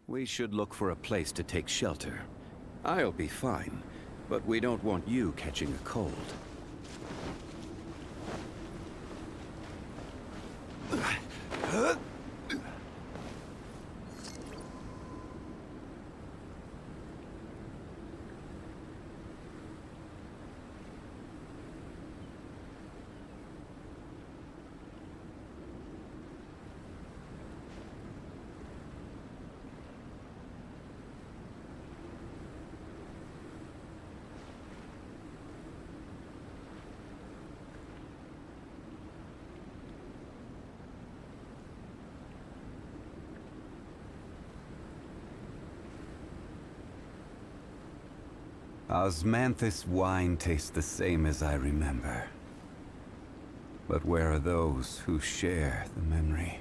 We should look for a place to take shelter. I'll be fine, but we don't want you catching a cold. Osmanthus wine tastes the same as I remember. But where are those who share the memory?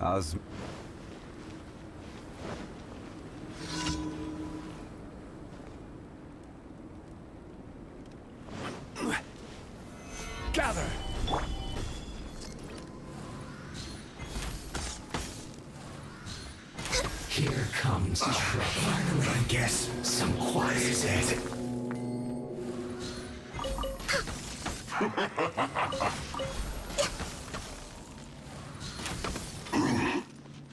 Os... Gather! Here comes trouble. Finally, I guess. Some quiet. This is it.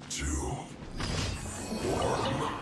Too warm.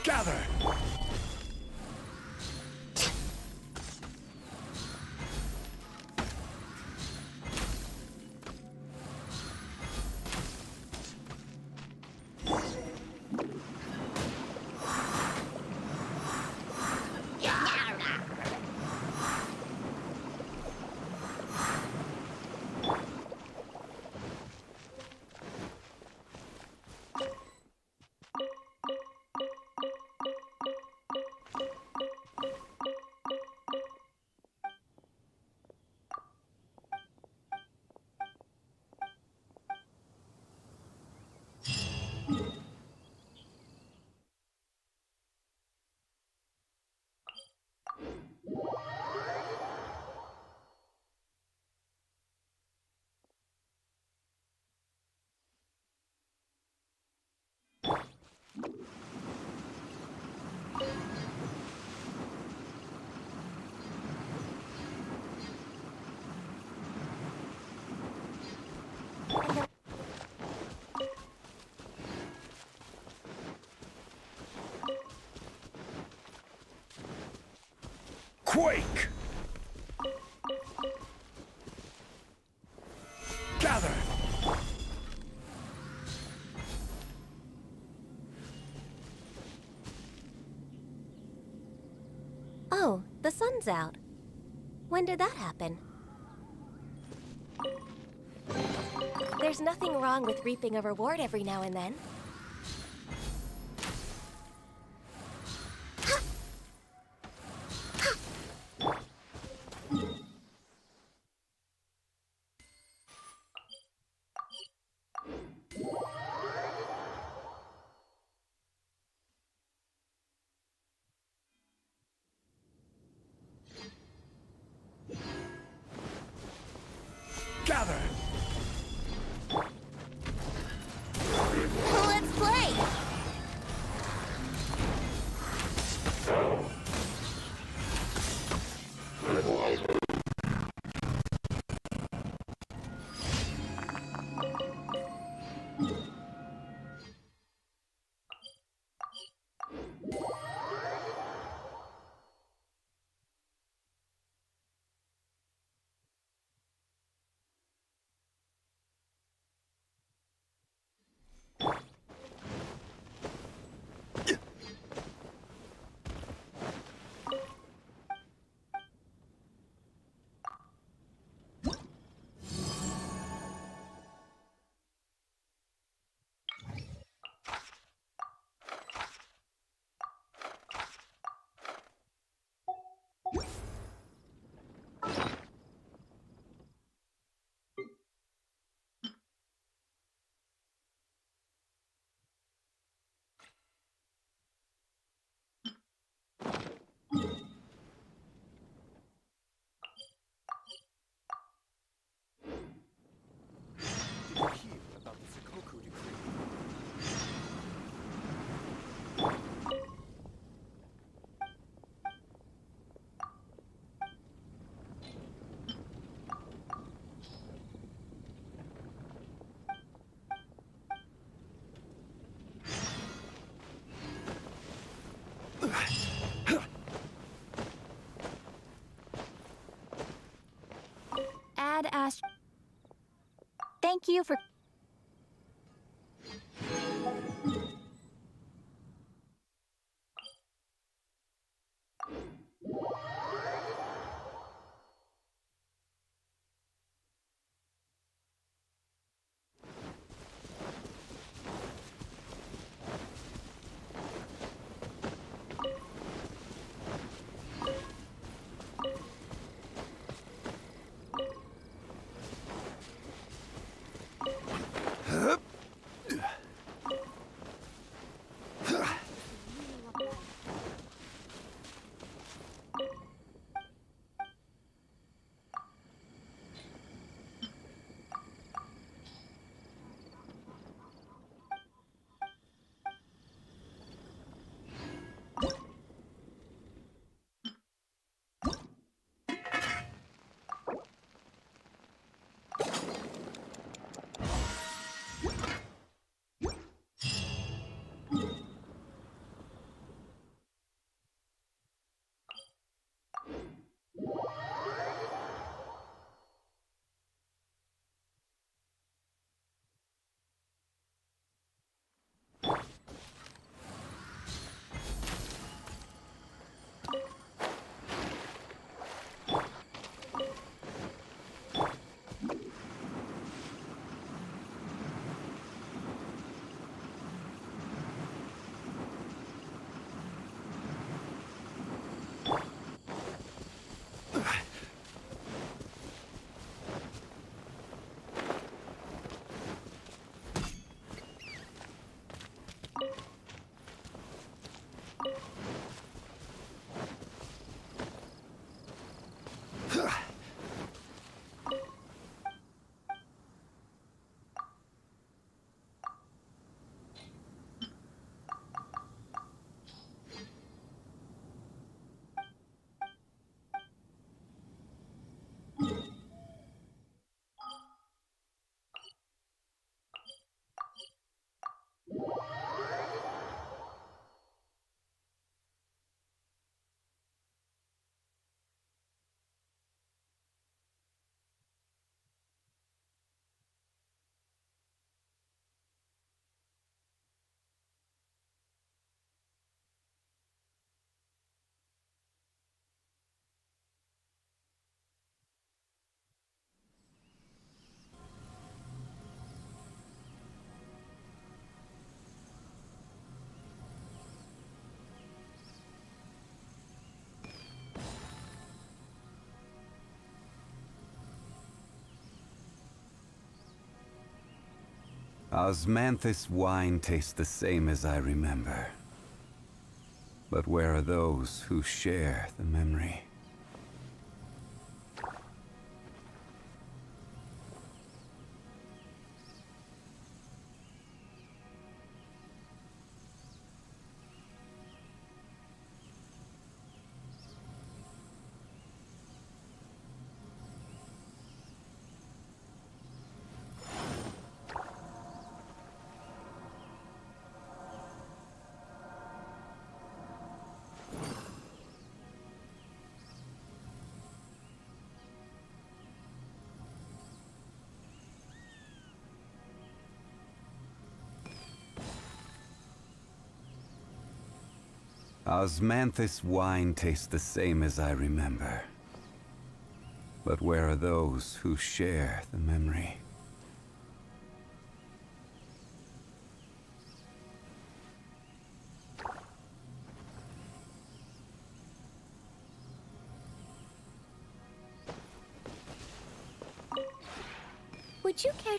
Gather! Quake! Gather! Oh, the sun's out. When did that happen? There's nothing wrong with reaping a reward every now and then. Gather! Let's play! had asked. Thank you for. Osmanthus wine tastes the same as I remember. But where are those who share the memory? Osmanthus wine tastes the same as I remember. But where are those who share the memory? Would you care?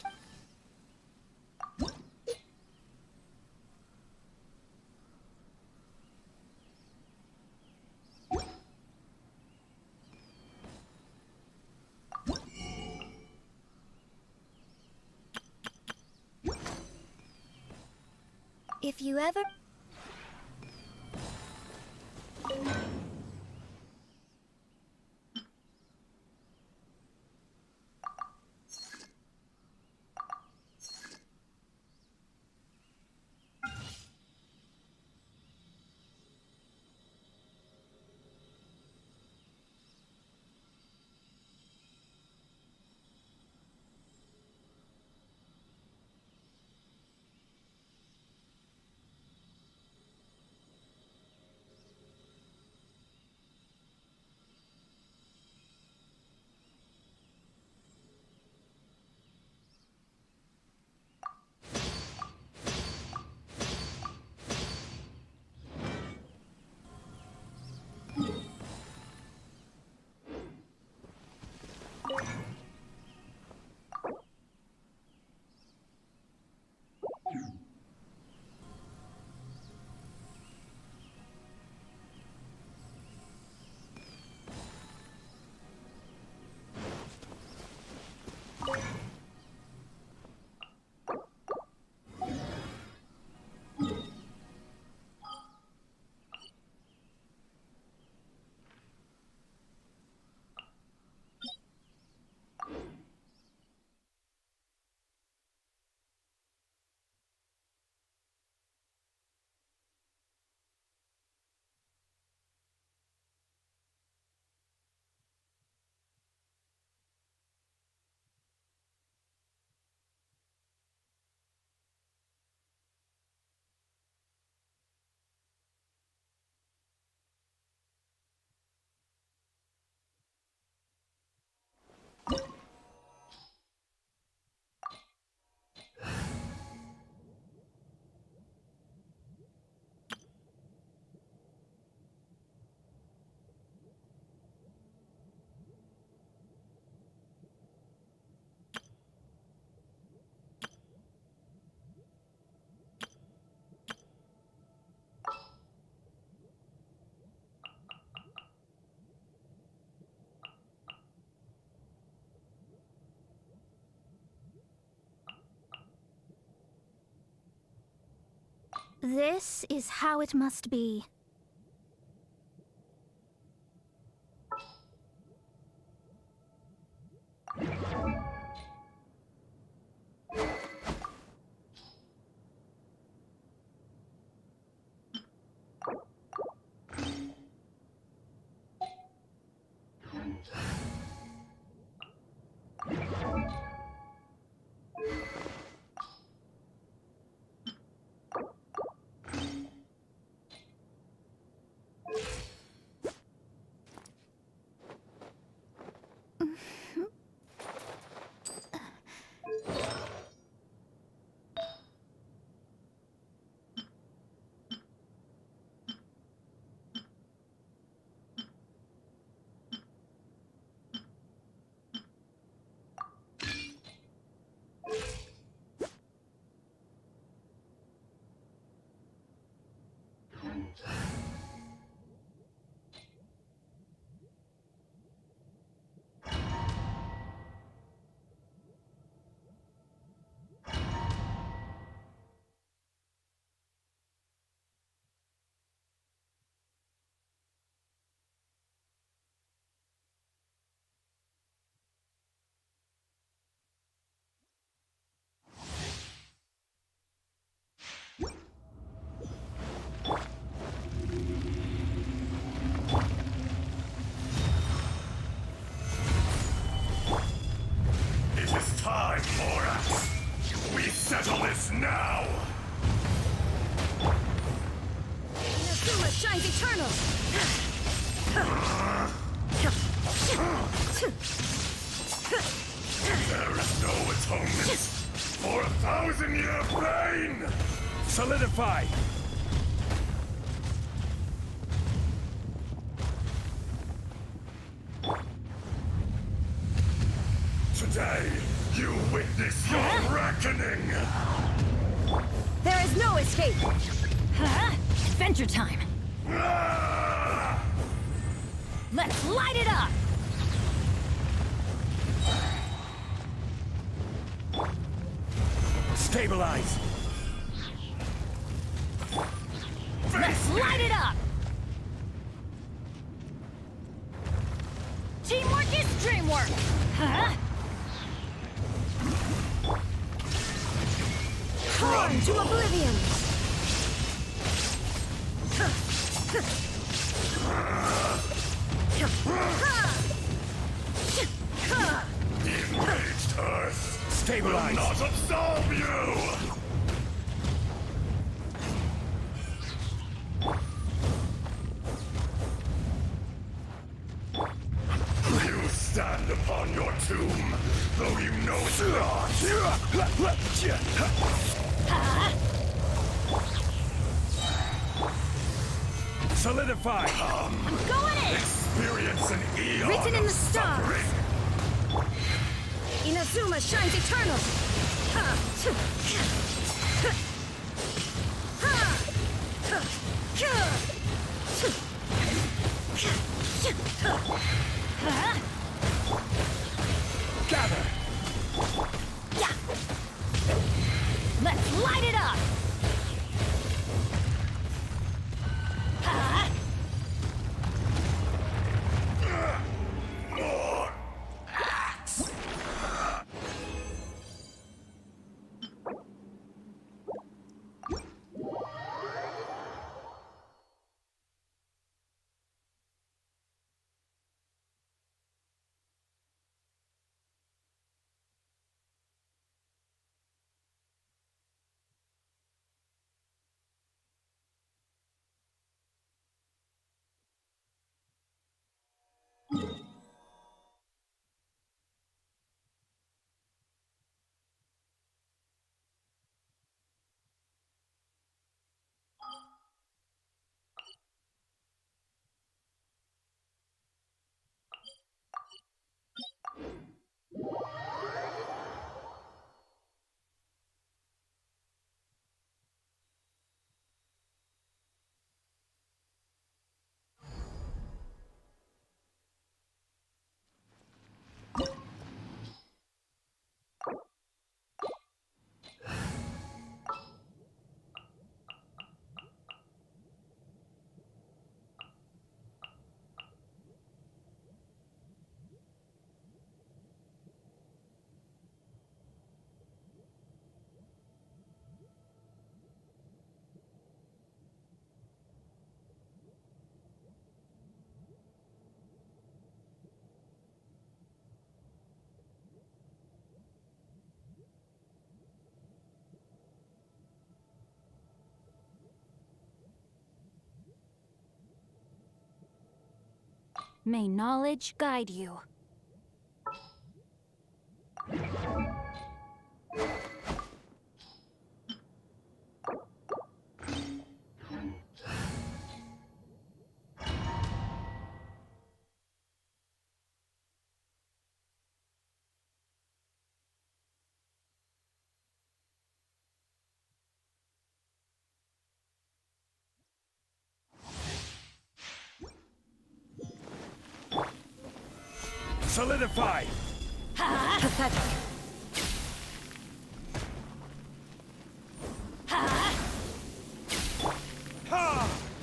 If you ever... This is how it must be. Time, Morax! We settle this now! Inazuma shines eternal! There is no atonement for 1,000-year pain! Solidify! Today, you witness your reckoning! There is no escape! Adventure time! Ah! Let's light it up! Stabilize! Let's light it up! Teamwork is dreamwork! Torn to oblivion! The enraged Earth Stabilize! will not absolve you! You stand upon your tomb, though you know it's not. Solidify! Going in! Experience an eon Written in of the stars. suffering. Inazuma shines eternal! Gather! Let's light it up! More axe! May knowledge guide you. Solidify! Pathetic.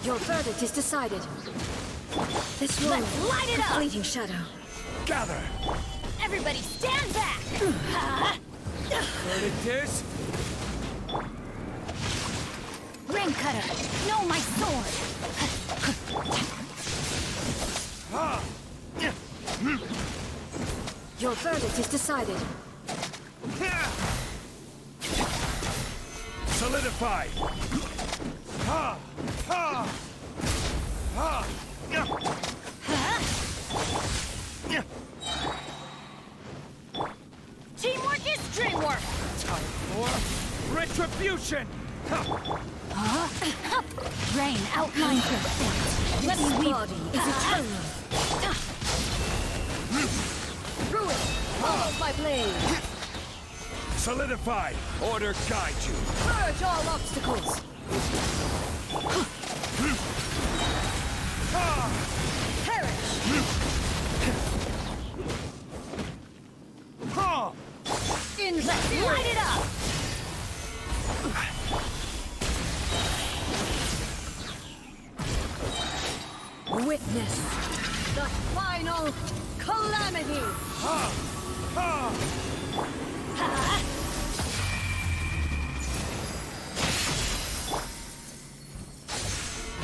Your verdict is decided. This one, Let's light it up! fleeting shadow. Gather! Everybody stand back! What it is? Ring cutter, know my sword! Your verdict is decided. Solidify! Ha! Ha! Ha! Teamwork is dreamwork! Time for retribution! Rain outlines your fate. Let me This weave body is eternal. Ruin, followed by blade. Solidify! Order guide you! Purge all obstacles. Perish. Ha! Let's light it up! Witness the final calamity. Ha!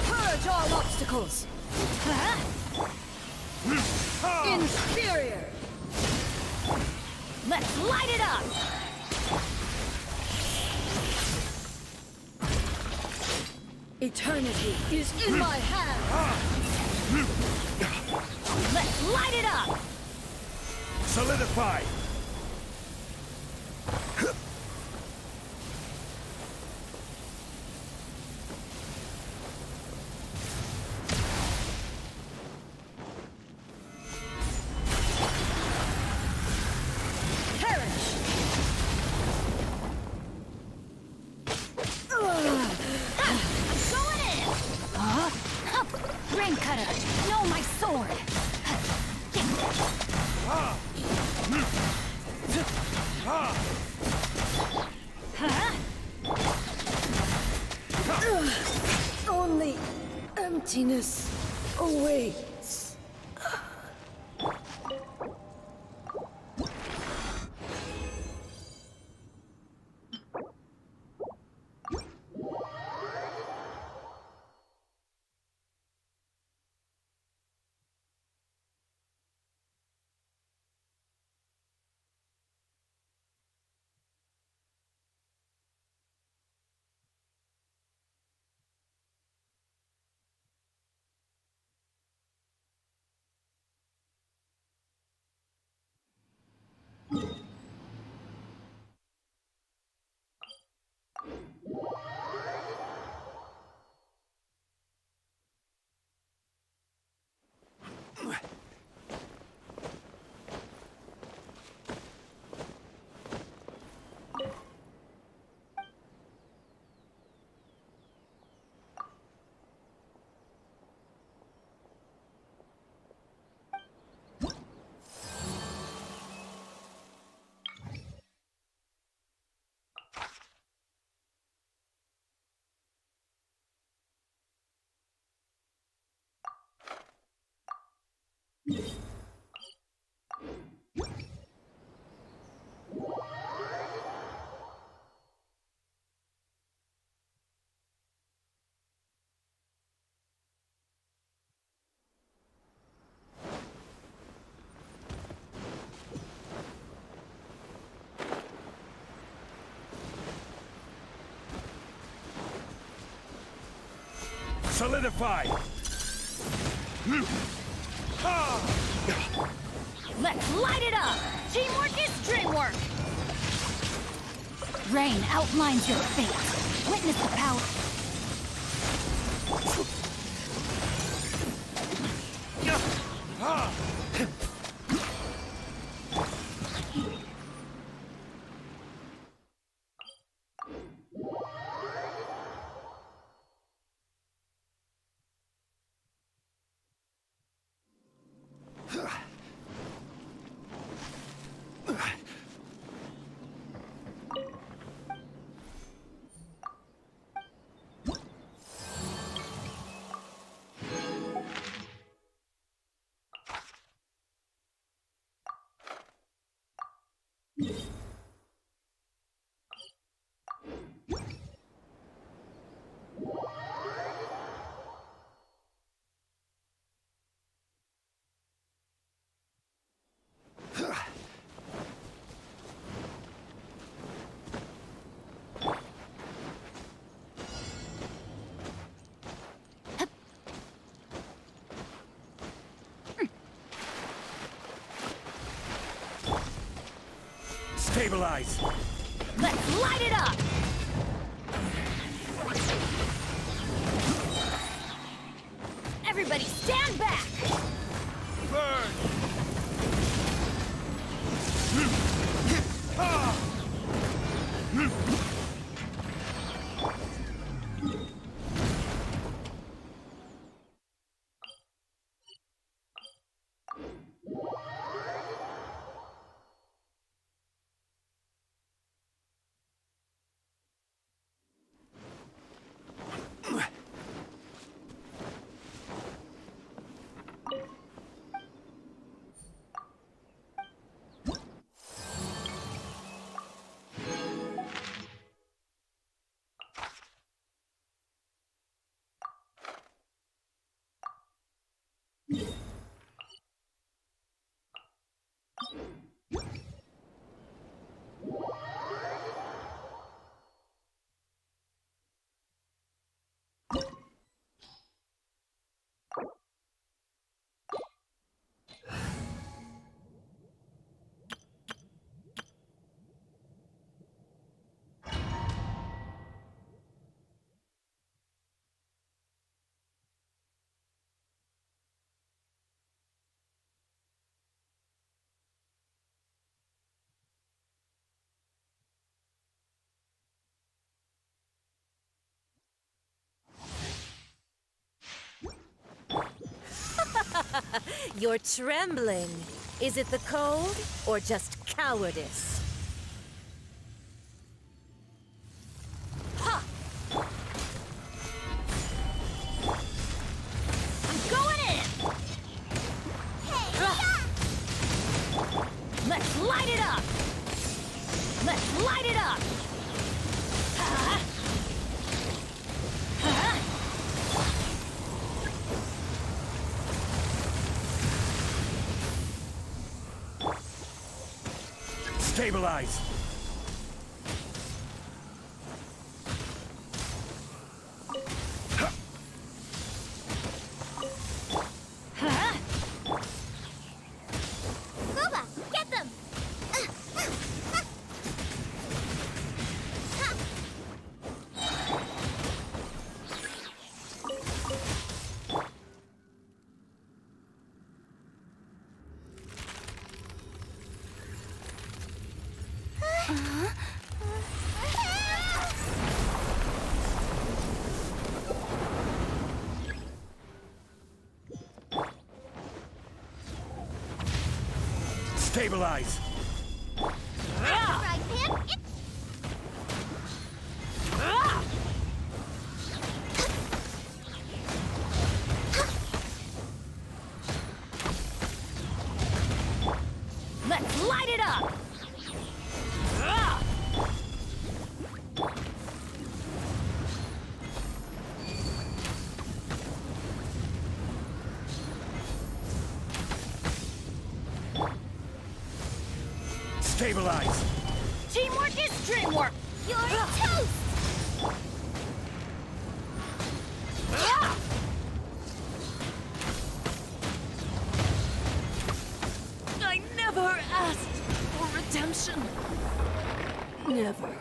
Purge all obstacles. Inferior. Let's light it up! Eternity is in my hand. Let's light it up! Solidify! Perish. Going in! Ring cutter, know my sword! Only emptiness awaits. Solidify! Let's light it up! Teamwork is dreamwork! Rain outlines your fate. Witness the power. Stabilize! Let's light it up! Everybody stand back! Burn! You're trembling. Is it the cold or just cowardice? Ha! I'm going in! Let's light it up! Let's light it up! Stabilize! Kuba, get them! Stabilize! Right, Pip? Let's light it up! Stabilize! Teamwork is dreamwork! You're toast! redemption? Never.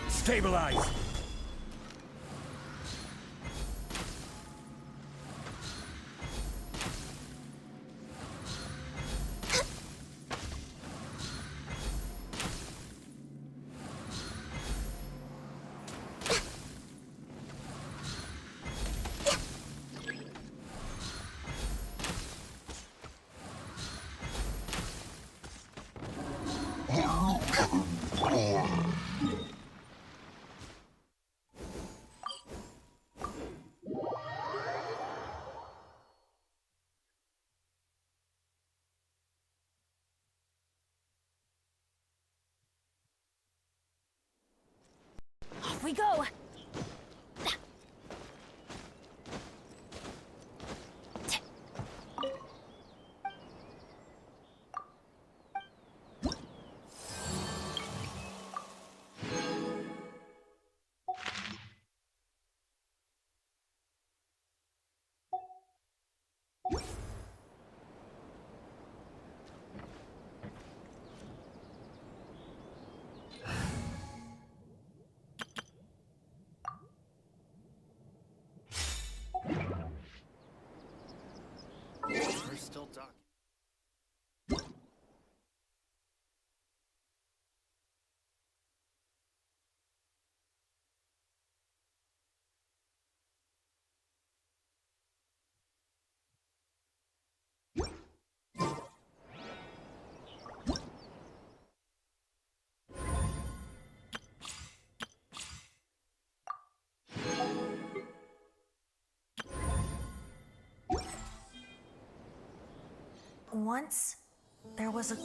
Stabilize! Off we go! We're still talking. Once, there was a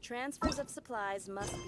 Transfers of supplies must be.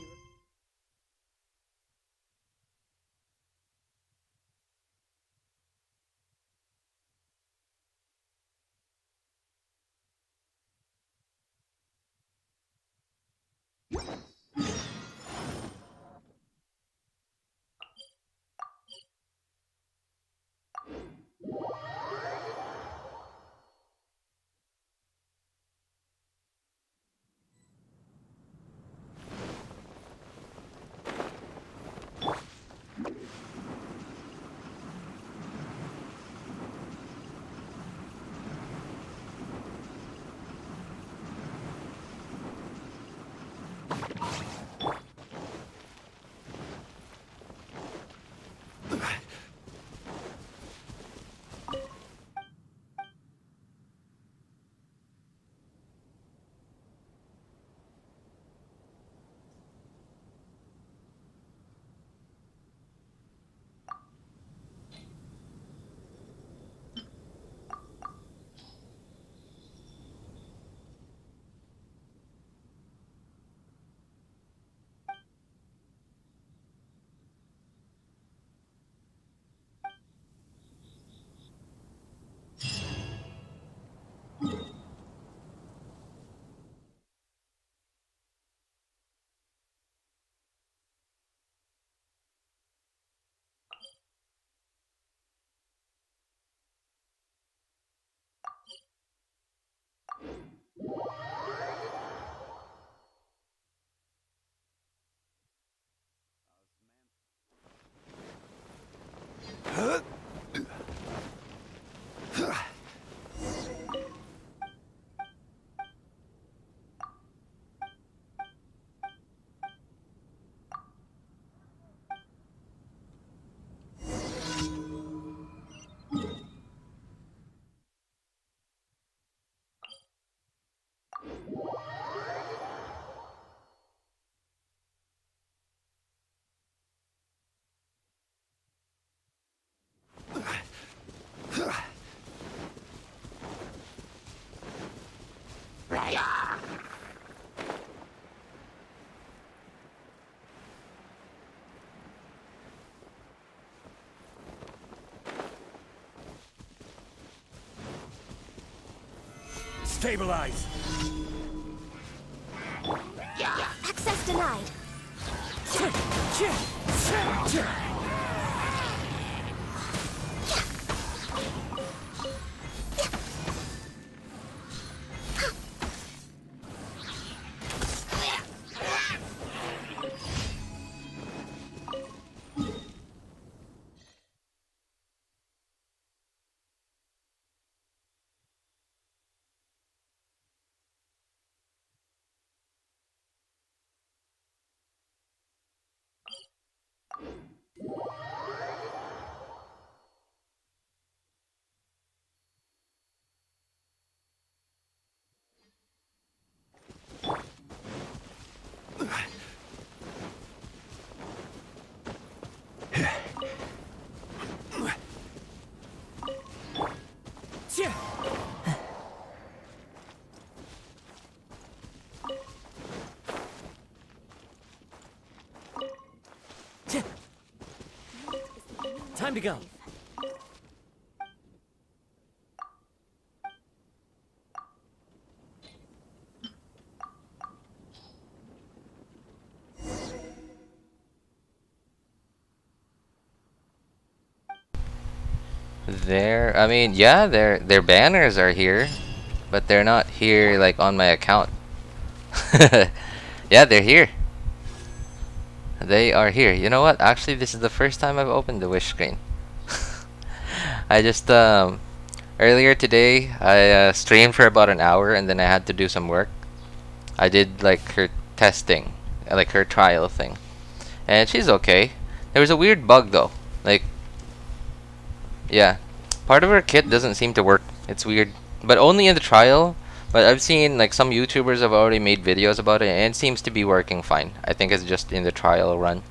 Stabilize! Access denied. Time to go. I mean, yeah, their banners are here, but they're not here like on my account. Yeah, they're here. They are here. You know what? Actually, this is the first time I've opened the wish screen. I just earlier today I streamed for about an hour and then I had to do some work. I did like her testing, like her trial thing, and she's okay. There was a weird bug though. Like, yeah, part of her kit doesn't seem to work. It's weird, but only in the trial. But I've seen like some YouTubers have already made videos about it, and it seems to be working fine. I think it's just in the trial run.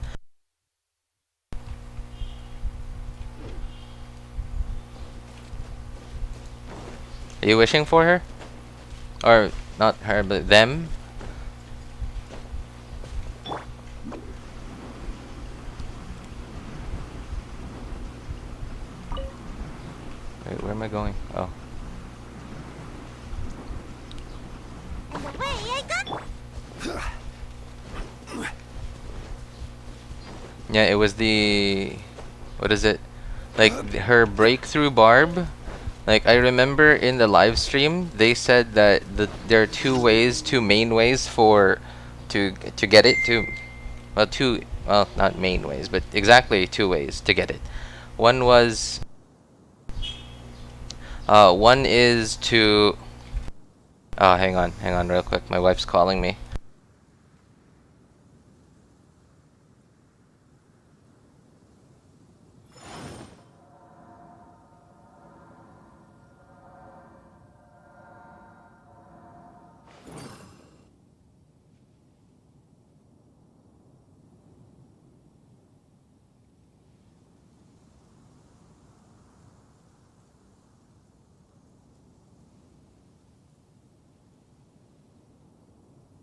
Are you wishing for her? Or not her, but them? Wait, where am I going? Oh. And away I go. Yeah, it was the... What is it? Like, her breakthrough barb. Like, I remember in the live stream, they said that there are two main ways to get it. Well, not main ways, but exactly two ways to get it. One is to... Oh, hang on real quick. My wife's calling me.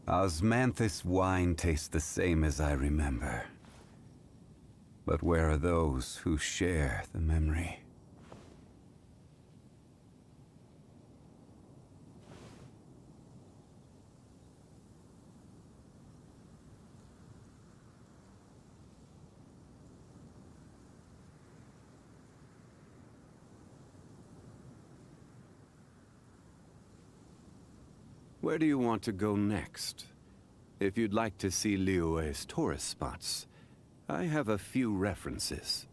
Osmanthus wine tastes the same as I remember. But where are those who share the memory? Where do you want to go next? If you'd like to see Liyue's tourist spots, I have a few references.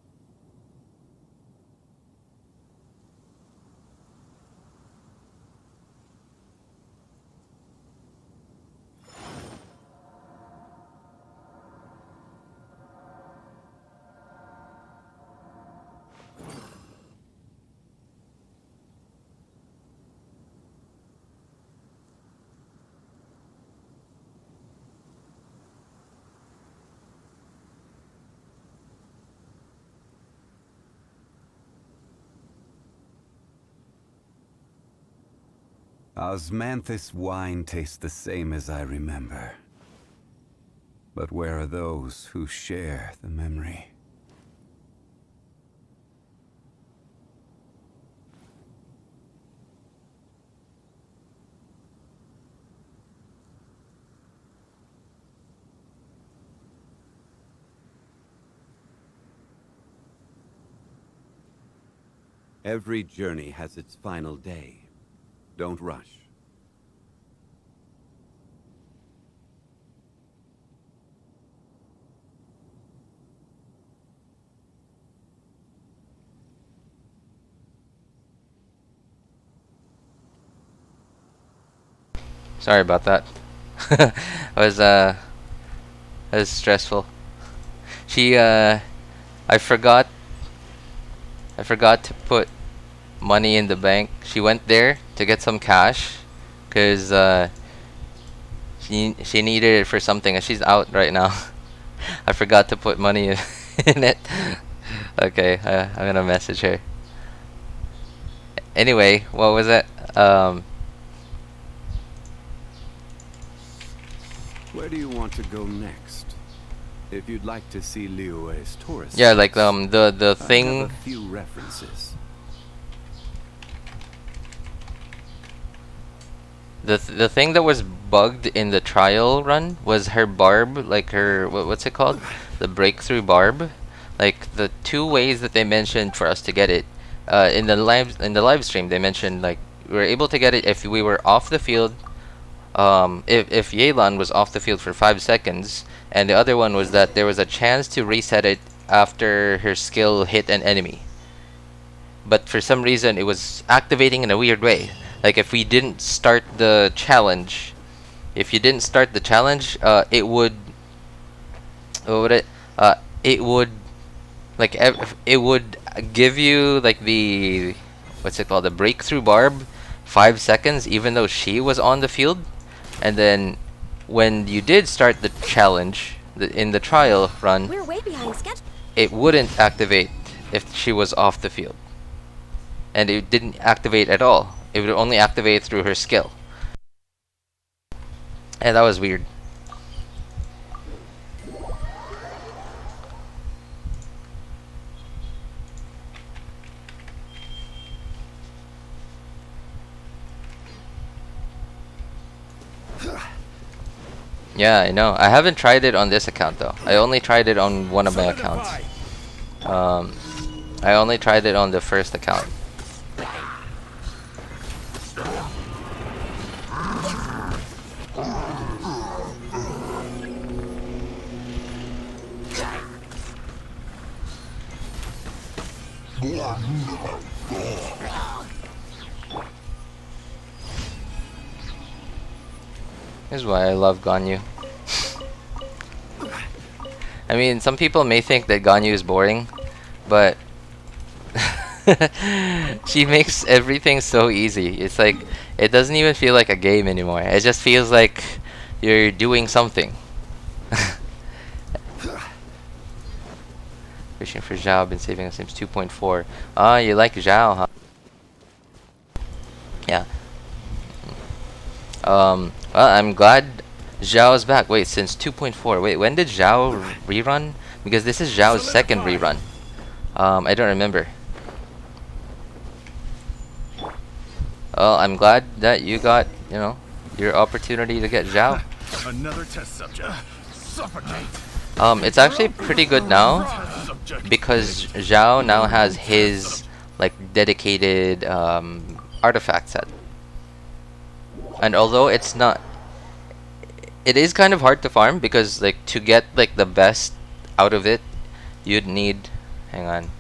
Osmanthus wine tastes the same as I remember. But where are those who share the memory? Every journey has its final day. Don't rush. Sorry about that. It was stressful. I forgot to put money in the bank. She went there to get some cash because she needed it for something, and she's out right now. I forgot to put money in it. Okay, I'm gonna message her. Anyway, what was it? Where do you want to go next? If you'd like to see Liyue's tourist Yeah, like spots, the I thing. have a few references. The thing that was bugged in the trial run was her barb, like her what's it called? The breakthrough barb. Like the two ways that they mentioned for us to get it. In the live stream they mentioned like we were able to get it if we were off the field. If Yelan was off the field for 5 seconds, and the other one was that there was a chance to reset it after her skill hit an enemy. But for some reason it was activating in a weird way. Like if we didn't start the challenge, it would, what would it? It would, like it would give you like the, what's it called, the breakthrough barb, 5 seconds, even though she was on the field. And then when you did start the challenge in the trial run, We're way behind schedule. it wouldn't activate if she was off the field, and it didn't activate at all. It would only activate through her skill, and that was weird. Yeah, I know. I haven't tried it on this account though. I only tried it on one of my accounts. I only tried it on the first account. This is why I love Ganyu. I mean, some people may think that Ganyu is boring, but she makes everything so easy. It's like, it doesn't even feel like a game anymore. It just feels like you're doing something. Wishing for Xiao, been saving us since 2.4. Ah, you like Xiao, huh? Yeah. Well, I'm glad Xiao is back. Wait, since 2.4. Wait, when did Xiao rerun? Because this is Xiao's second rerun. I don't remember. Well, I'm glad that you got, you know, your opportunity to get Xiao. Another test subject. Suffocate. It's actually pretty good now because Xiao now has his like dedicated artifact set. And although it's not, it is kind of hard to farm because like to get like the best out of it, you'd need, hang on,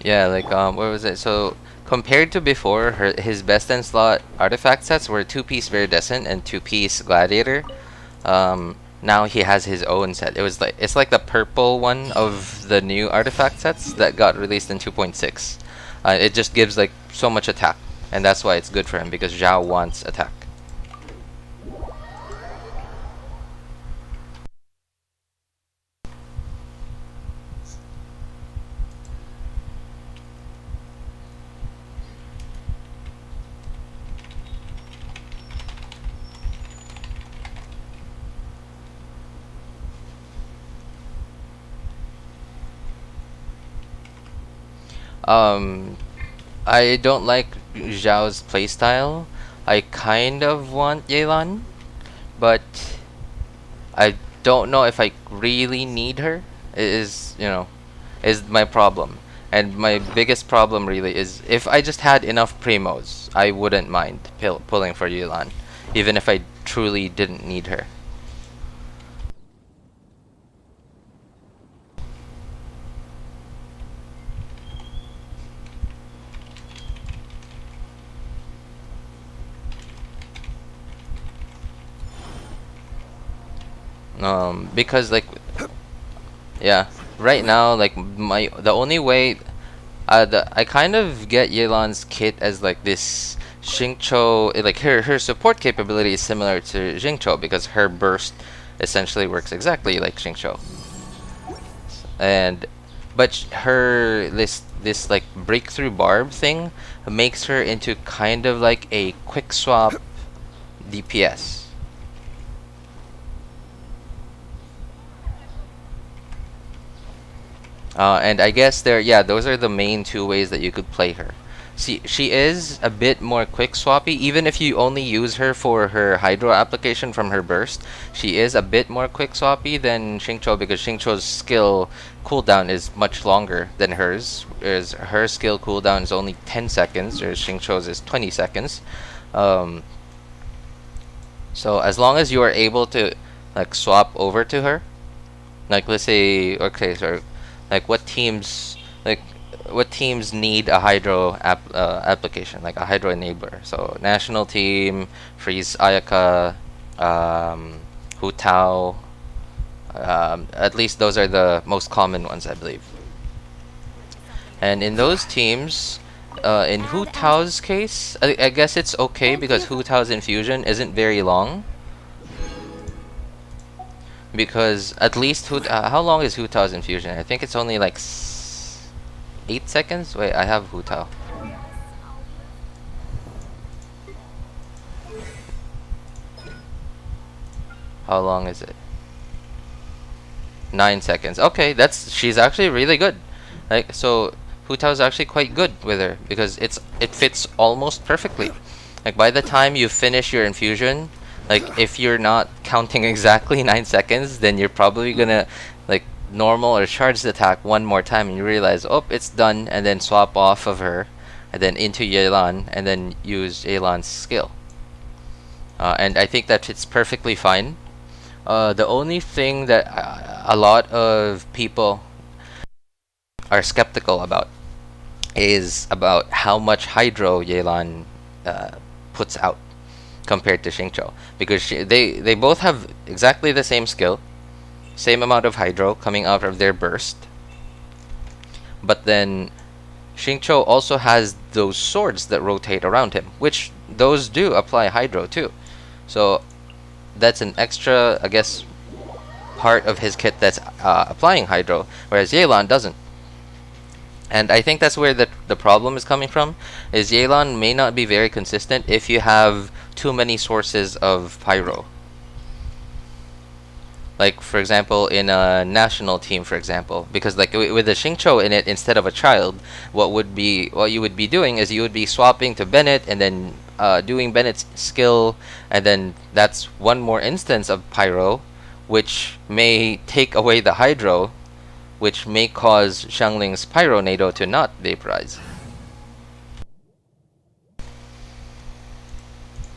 yeah, like what was it? So compared to before, his best in slot artifact sets were 2-piece Viridescent and 2-piece Gladiator. Now he has his own set. It's like the purple one of the new artifact sets that got released in 2.6. It just gives like so much attack, and that's why it's good for him because Xiao wants attack. I don't like Xiao's playstyle. I kind of want Yelan, but I don't know if I really need her. Is my problem. And my biggest problem really is if I just had enough primos, I wouldn't mind pulling for Yelan, even if I truly didn't need her. Because like, yeah, right now like the only way, I kind of get Yelan's kit as like this Xingqiu, like her support capability is similar to Xingqiu because her burst essentially works exactly like Xingqiu, but her this like breakthrough barb thing makes her into kind of like a quick swap DPS. And I guess those are the main two ways that you could play her. See, she is a bit more quick swappy, even if you only use her for her hydro application from her burst. She is a bit more quick swappy than Xingqiu because Xingqiu's skill cooldown is much longer than hers. Her skill cooldown is only 10 seconds, whereas Xingqiu's is 20 seconds. So as long as you are able to like swap over to her, like let's say, okay, so like what teams need a hydro application, like a hydro enabler? So national team, freeze Ayaka, Hu Tao. At least those are the most common ones, I believe. And in those teams, in Hu Tao's case, I guess it's okay because Hu Tao's infusion isn't very long. Because at least how long is Hu Tao's infusion? I think it's only like 8 seconds? Wait, I have Hu Tao. How long is it? 9 seconds. Okay, she's actually really good. Like, so Hu Tao is actually quite good with her because it fits almost perfectly. Like, by the time you finish your infusion, like, if you're not counting exactly 9 seconds, then you're probably gonna like normal or charge the attack one more time and you realize, oh, it's done, and then swap off of her and then into Yelan and then use Yelan's skill. And I think that fits perfectly fine. The only thing that a lot of people are skeptical about is about how much hydro Yelan puts out compared to Xingqiu, because they both have exactly the same skill, same amount of hydro coming out of their burst, but then Xingqiu also has those swords that rotate around him, which those do apply hydro too. So that's an extra, I guess, part of his kit that's applying hydro, whereas Yelan doesn't. And I think that's where the problem is coming from, is Yelan may not be very consistent if you have too many sources of pyro. Like, for example, in a national team, for example, because like with the Xingqiu in it, instead of a child, what you would be doing is you would be swapping to Bennett and then doing Bennett's skill, and then that's one more instance of pyro, which may take away the hydro, which may cause Xiangling's Pyronado to not vaporize.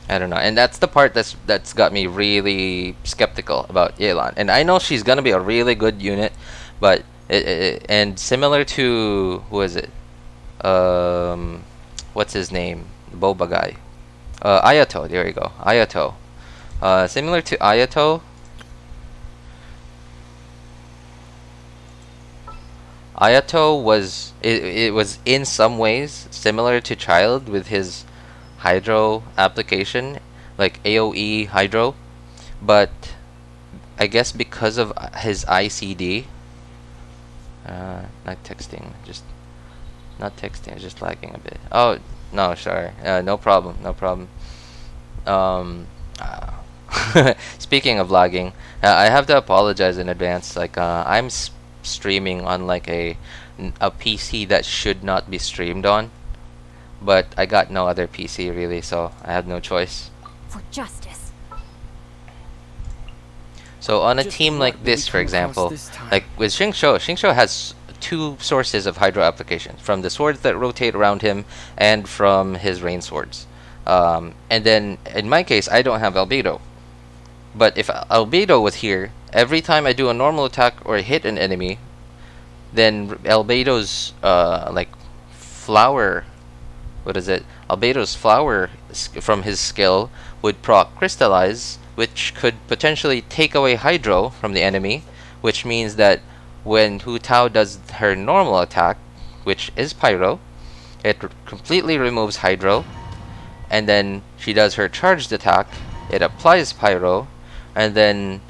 I don't know, and that's the part that's got me really skeptical about Yelan. And I know she's gonna be a really good unit, but and similar to, who is it? What's his name? The Boba guy. Ayato. There you go. Ayato. Similar to Ayato. Ayato was it was in some ways similar to Child with his hydro application, like AoE hydro, but I guess because of his ICD, not texting, just lagging a bit. Oh no, sorry, no problem. Speaking of lagging, I have to apologize in advance. Like, I'm streaming on like a PC that should not be streamed on, but I got no other PC really, so I had no choice. For justice. So on a team like this, for example, like with Xingqiu has two sources of hydro application, from the swords that rotate around him and from his rain swords. And then in my case, I don't have albedo. But if albedo was here, every time I do a normal attack or hit an enemy, then albedo's like flower, what is it? Albedo's flower from his skill would proc crystallize, which could potentially take away hydro from the enemy, which means that when Hu Tao does her normal attack, which is pyro, it completely removes hydro, and then she does her charged attack, it applies pyro, and then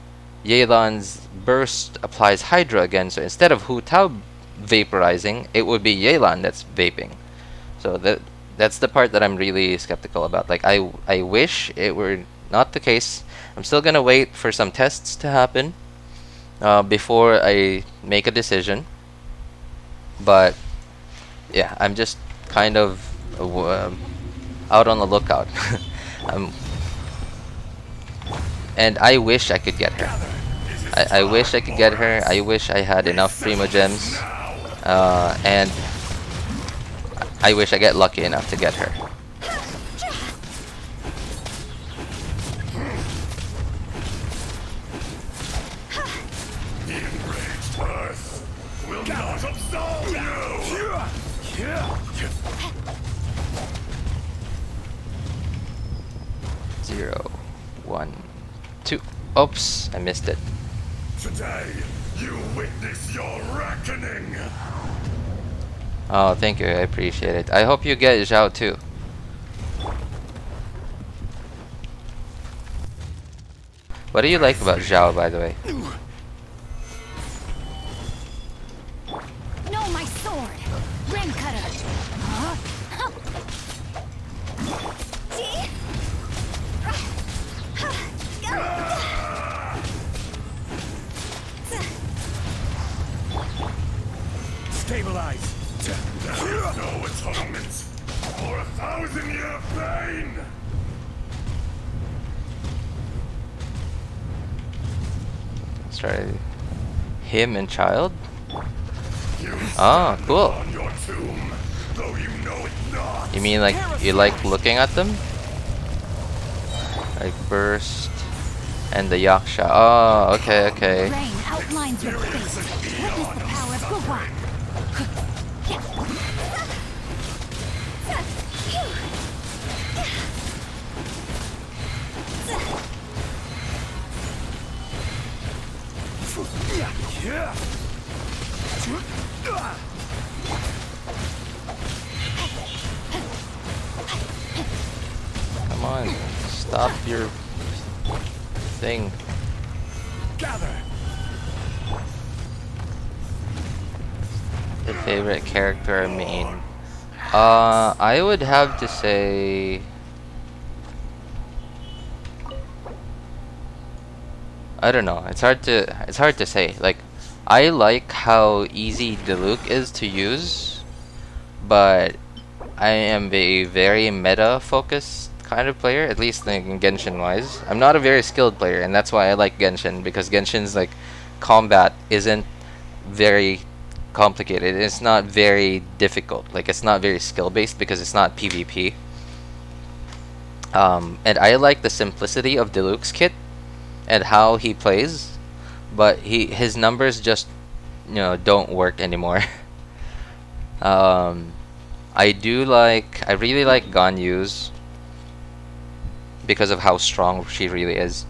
Yelan's burst applies hydro again. So instead of Hu Tao vaporizing, it would be Yelan that's vaping. So that's the part that I'm really skeptical about. Like, I wish it were not the case. I'm still gonna wait for some tests to happen before I make a decision. But yeah, I'm just kind of out on the lookout. And I wish I could get her. I wish I could get her. I wish I had enough Primo Gems. And I wish I get lucky enough to get her. The enraged earth will not absolve you! 0, 1, 2. Oops, I missed it. Today, you witness your reckoning! Oh, thank you. I appreciate it. I hope you get Xiao too. What do you like about Xiao, by the way? No, my sword! Stabilize. There's no atonement for 1,000-year pain. Let's try him and child. Oh, cool. On your tomb, though you know it not. You mean like you like looking at them? Like burst and the yaksha. Oh, okay, okay. Rain outlines your face. Witness the power of Kuki. Come on, stop your thing. Gather. Your favorite character or main? I would have to say I don't know. It's hard to say. Like, I like how easy Diluc is to use, but I am a very meta focused kind of player, at least in Genshin wise. I'm not a very skilled player, and that's why I like Genshin, because Genshin's like combat isn't very complicated. It's not very difficult. Like, it's not very skill based because it's not PvP. And I like the simplicity of Diluc's kit and how he plays, but his numbers just, you know, don't work anymore. I really like Ganyu's because of how strong she really is.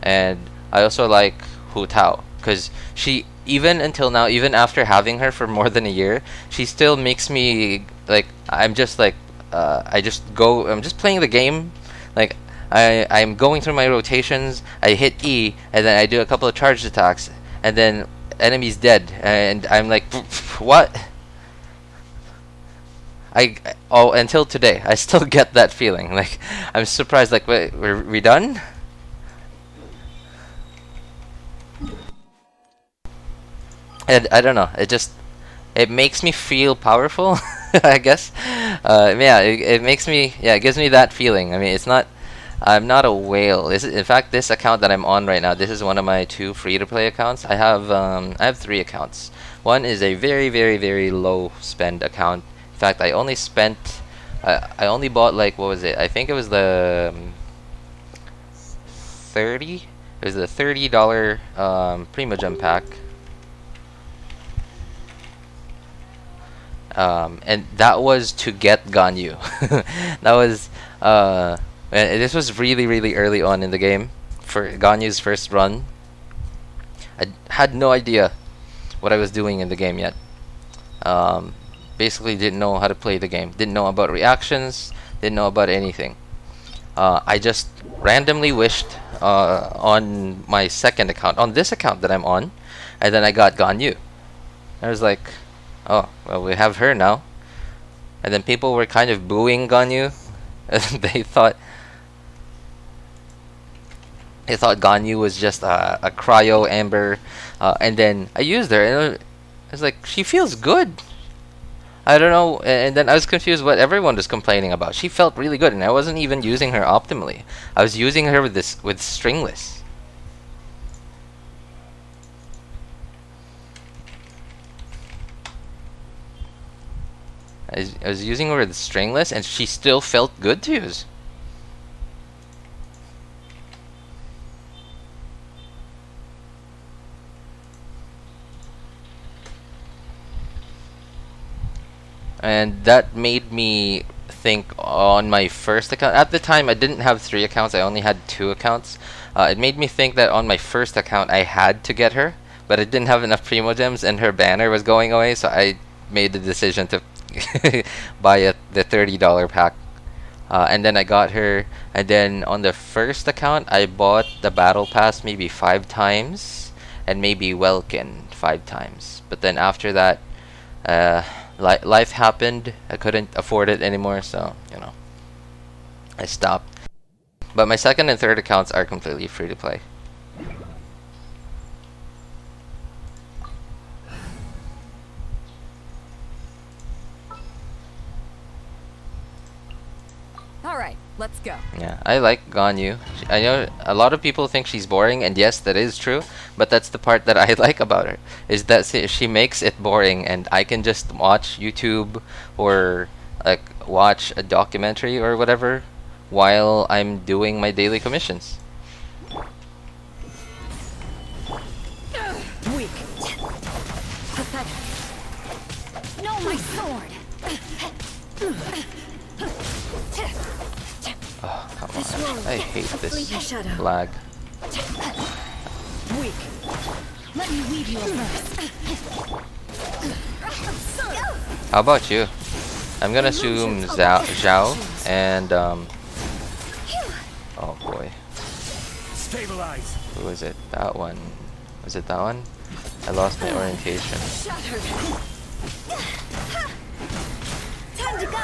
And I also like Hu Tao, because she, even until now, even after having her for more than a year, she still makes me, like, I'm just playing the game, like, I'm going through my rotations, I hit E, and then I do a couple of charged attacks, and then enemy's dead, and I'm like, what? Until today, I still get that feeling. Like, I'm surprised, like, wait, we done? And I don't know, it makes me feel powerful, I guess. Yeah, it makes me, yeah, it gives me that feeling. I mean, I'm not a whale. In fact, this account that I'm on right now, this is one of my 2 free-to-play accounts. I have 3 accounts. One is a very, very, very low spend account. In fact, I only bought, like, what was it? I think it was the $30. It was the $30 Primogem pack. And that was to get Ganyu. That was and this was really, really early on in the game for Ganyu's first run. I had no idea what I was doing in the game yet. Basically didn't know how to play the game, didn't know about reactions, didn't know about anything. I just randomly wished on my second account, on this account that I'm on, and then I got Ganyu. I was like, oh, well, we have her now. And then people were kind of booing Ganyu. They thought Ganyu was just a cryo amber. And then I used her, and I was like, she feels good. I don't know. And then I was confused what everyone was complaining about. She felt really good, and I wasn't even using her optimally. I was using her with stringless. I was using her with stringless, and she still felt good to use. And that made me think on my first account. At the time, I didn't have 3 accounts. I only had 2 accounts. It made me think that on my first account, I had to get her, but I didn't have enough Primogems, and her banner was going away, so I made the decision to buy the $30 pack. And then I got her, and then on the first account, I bought the battle pass maybe 5 times, and maybe Welkin 5 times. But then after that, life happened. I couldn't afford it anymore, so, you know, I stopped. But my second and third accounts are completely free to play. go. Yeah, I like Ganyu. I know a lot of people think she's boring, and yes, that is true. But that's the part that I like about her, is that she makes it boring, and I can just watch YouTube or like watch a documentary or whatever while I'm doing my daily commissions. Weak. Pathetic. No, my sword. Oh, come on. I hate this Shadow. lag. Weak. Let me weave you a verse. How about you? I'm gonna assume Xiao and oh boy, Stabilize. who is it? That one. Was it that one? I lost my orientation. Shattered. Time to go.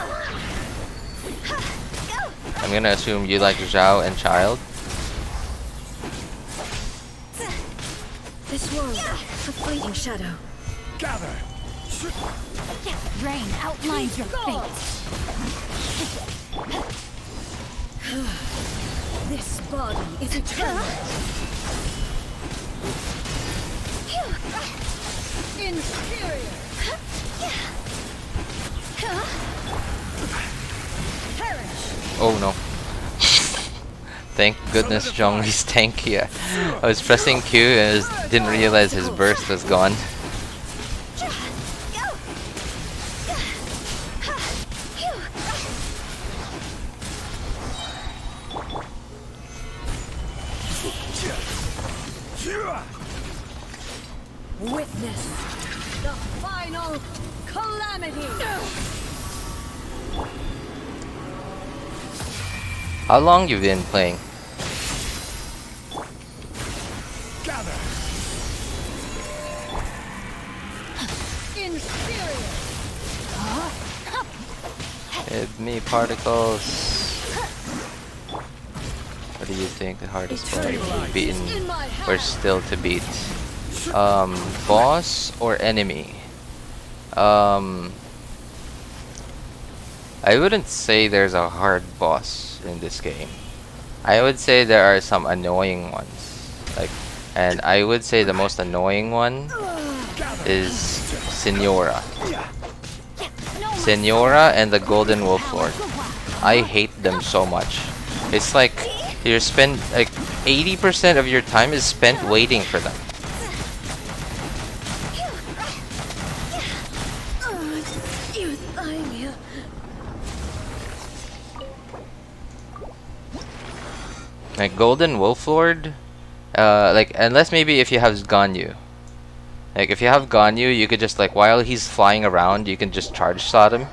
I'm gonna assume you like Xiao and Child. This world, a fleeting shadow. Gather. Rain outlines your fate. This body is eternal. Inferior. Perish. Oh no. Thank goodness Zhongli's tanky. I was pressing Q and didn't realize his burst was gone. Witness the final calamity. How long you been playing? Gather. Inferior. Hit me particles. What do you think the hardest part you've beaten or still to beat? Boss or enemy? I wouldn't say there's a hard boss in this game. I would say there are some annoying ones. And I would say the most annoying one is Senora. Senora and the Golden Wolf Lord. I hate them so much. It's like you spend like 80% of your time is spent waiting for them. Like Golden Wolf Lord, like unless maybe if you have Ganyu. Like if you have Ganyu, you could just like while he's flying around, you can just charge shot him.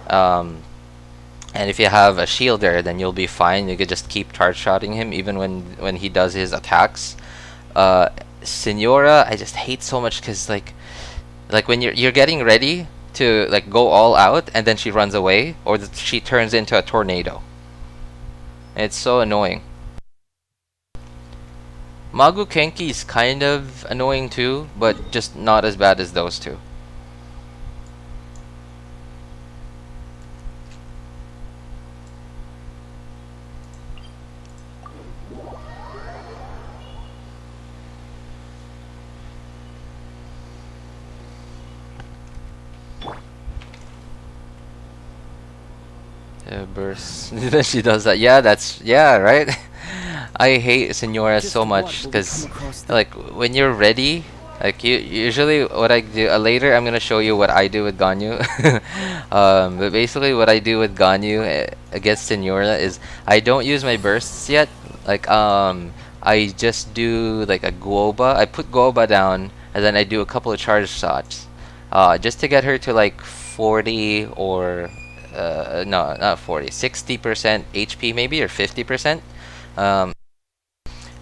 And if you have a shielder, then you'll be fine. You could just keep charge shotting him even when he does his attacks. Senora, I just hate so much because like when you're getting ready to like go all out and then she runs away or she turns into a tornado. It's so annoying. Magu Kenki is kind of annoying too, but just not as bad as those two. Burst. She does that. Yeah, right. I hate Senora so much because like when you're ready, like usually what I do later I'm gonna show you what I do with Ganyu. But basically what I do with Ganyu against Senora is I don't use my bursts yet. Like I just do like a Guoba. I put Guoba down and then I do a couple of charge shots, just to get her to like 40 or no, not 40, 60% HP maybe or 50%.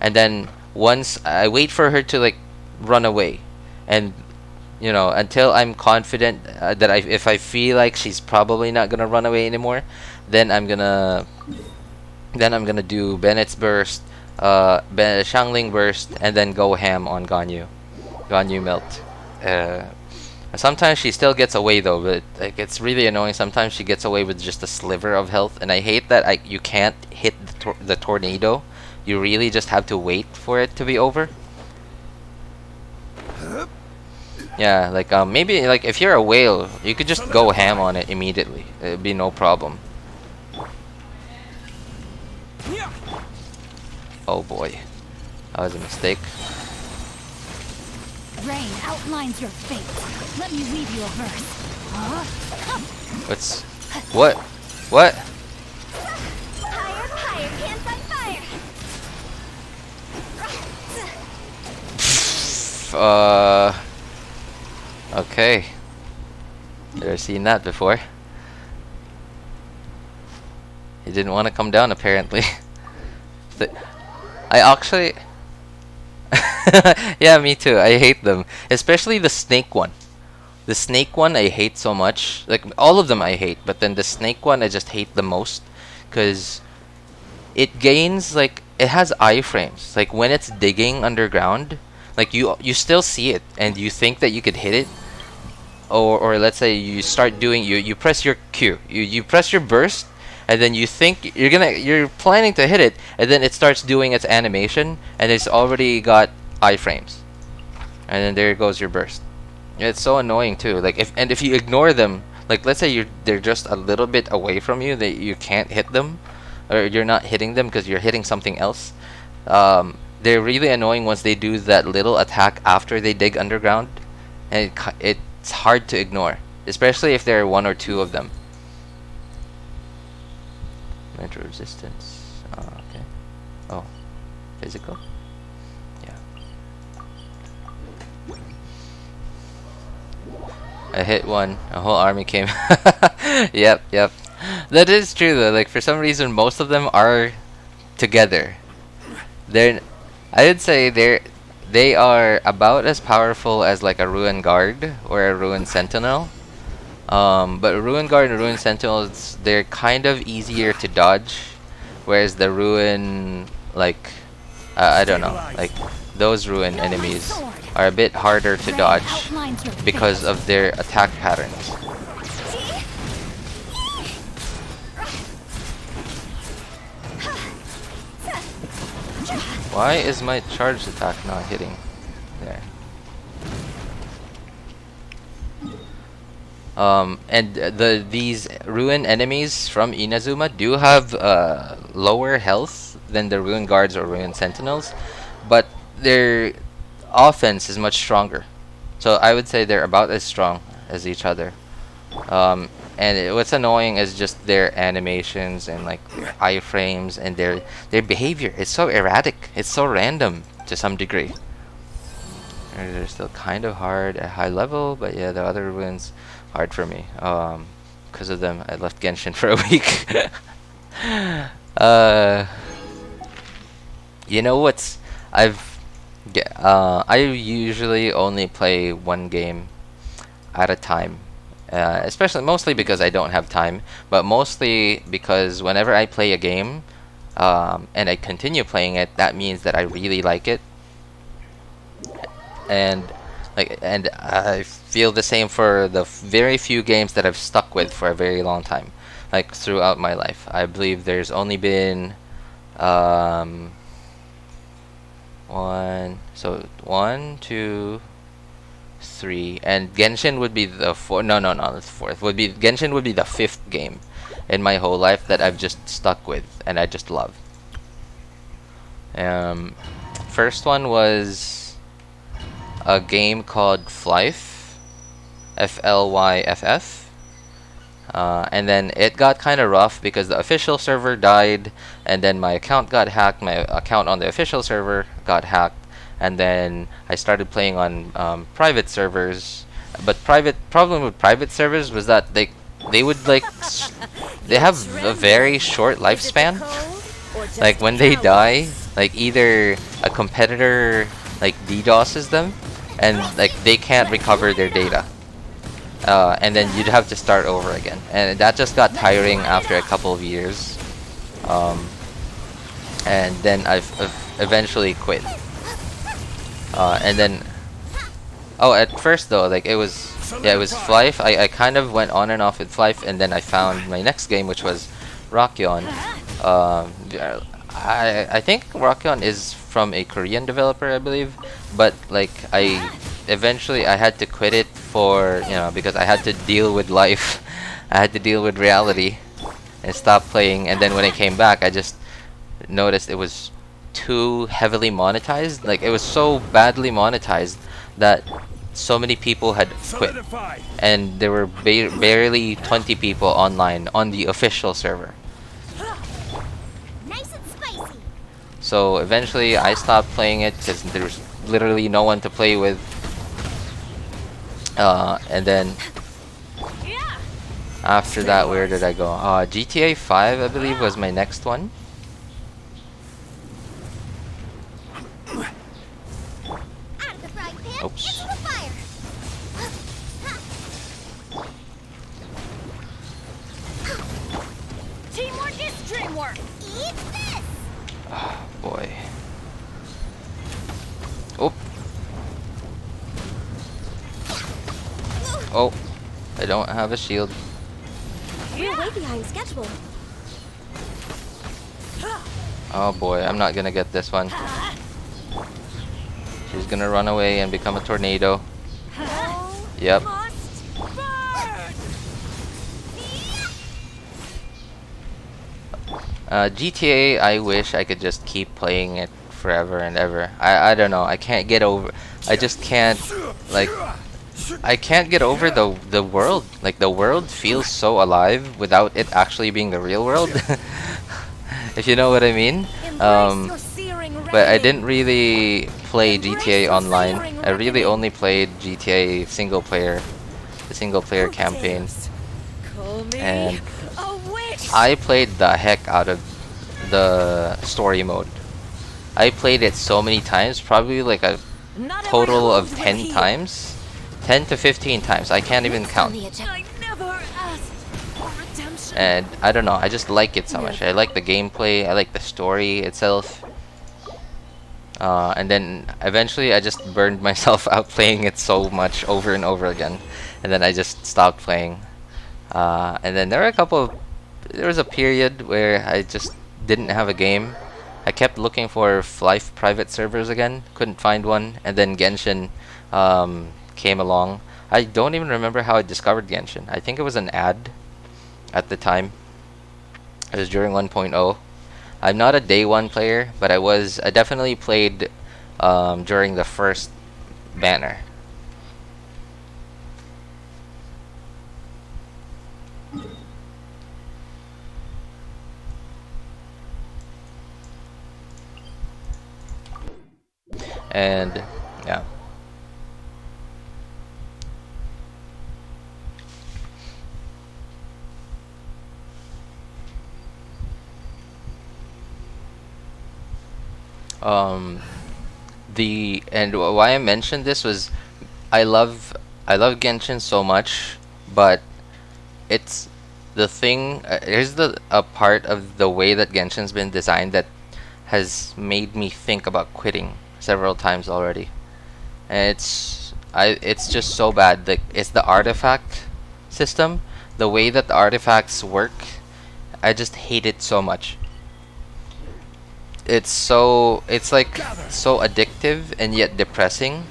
And then once I wait for her to like run away, and you know until I'm confident that if I feel like she's probably not gonna run away anymore, then I'm gonna do Bennett's burst, Shangling burst, and then go ham on Ganyu melt. Sometimes she still gets away though, but like it's really annoying. Sometimes she gets away with just a sliver of health, and I hate that you can't hit the tornado. You really just have to wait for it to be over. Yeah, like maybe like if you're a whale, you could just go ham on it immediately. It'd be no problem. Oh boy, that was a mistake. Rain outlines your fate. Let me weave you a verse. What? Fire, fire, pants on fire. Okay. Never seen that before. He didn't want to come down apparently. I actually yeah, me too. I hate them. Especially the snake one. The snake one I hate so much. Like, all of them I hate. But then the snake one I just hate the most. Because it gains, like, it has iframes. Like, when it's digging underground, like, you still see it. And you think that you could hit it. Or let's say you start doing, you press your Q. You press your burst. And then you think you're planning to hit it. And then it starts doing its animation. And it's already got iframes, and then there goes your burst. It's so annoying too. Like if you ignore them, like let's say they're just a little bit away from you, that you can't hit them, or you're not hitting them because you're hitting something else. They're really annoying once they do that little attack after they dig underground, and it's hard to ignore, especially if there are one or two of them. Metro resistance. Okay. Oh, physical. I hit one, a whole army came. Yep. That is true though. Like for some reason, most of them are together. I would say they are about as powerful as like a Ruin Guard or a Ruin Sentinel. But Ruin Guard and Ruin Sentinels, they're kind of easier to dodge, whereas the Ruin, like I don't know, like those Ruin enemies are a bit harder to dodge because of their attack patterns. Why is my charged attack not hitting? There. And these Ruin enemies from Inazuma do have lower health than the Ruin Guards or Ruin Sentinels, but their offense is much stronger. So I would say they're about as strong as each other. And what's annoying is just their animations and like their iframes and their behavior. It's so erratic. It's so random to some degree. They're still kind of hard at high level, but yeah, the other ones hard for me. Because of them, I left Genshin for a week. You know what's I usually only play one game at a time, mostly because I don't have time, but mostly because whenever I play a game and I continue playing it, that means that I really like it, and I feel the same for the very few games that I've stuck with for a very long time, like throughout my life. I believe there's only been one, two, three, and Genshin would be the fourth. No, it's fourth. Genshin would be the fifth game in my whole life that I've just stuck with and I just love. First one was a game called Flyff, Flyff. And then it got kind of rough because the official server died, and then my account got hacked. My account on the official server got hacked, and then I started playing on private servers. But problem with private servers was that they would like they have a very short lifespan. Like when they die, like either a competitor like DDoSes them, and like they can't recover their data. And then you'd have to start over again, and that just got tiring after a couple of years. And then I've eventually quit. And then, at first though, like it was Yeah, it was Flife. I kind of went on and off with Flife, and then I found my next game, which was Rockyon. I think Rockyon is from a Korean developer, I believe, but like I had to quit it for, you know, because I had to deal with life. I had to deal with reality and stop playing. And then when I came back, I just noticed it was too heavily monetized. Like it was so badly monetized that so many people had quit, and there were barely 20 people online on the official server. Nice and spicy. So eventually I stopped playing it because there was literally no one to play with. And then after that, where did I go? GTA 5, I believe, was my next one. Out of the frying pan, Oops. into the fire. Teamwork is dreamwork. Eat this. Oh boy. Oh. Oh. I don't have a shield. We're way behind schedule. Oh boy, I'm not gonna get this one. She's gonna run away and become a tornado. Yep. GTA, I wish I could just keep playing it forever and ever. I don't know. I can't get over. I just can't, like, I can't get over the world. Like the world feels so alive without it actually being the real world. If you know what I mean. But I didn't really play GTA Online. I really only played GTA single player, the single player campaign. And I played the heck out of the story mode. I played it so many times, probably like a total of 10 times. 10 to 15 times. I can't even count. And I don't know, I just like it so much. I like the gameplay, I like the story itself. And then eventually I just burned myself out playing it so much over and over again. And then I just stopped playing. And then there was a period where I just didn't have a game. I kept looking for Life private servers again, couldn't find one. And then Genshin came along. I don't even remember how I discovered Genshin. I think it was an ad at the time. It was during 1.0. I'm not a day one player, but I definitely played during the first banner. And yeah. Why I mentioned this was I love Genshin so much, but it's the thing. Here's a part of the way that Genshin's been designed that has made me think about quitting several times already. And it's just so bad. It's the artifact system, the way that the artifacts work. I just hate it so much. It's like so addictive and yet depressing.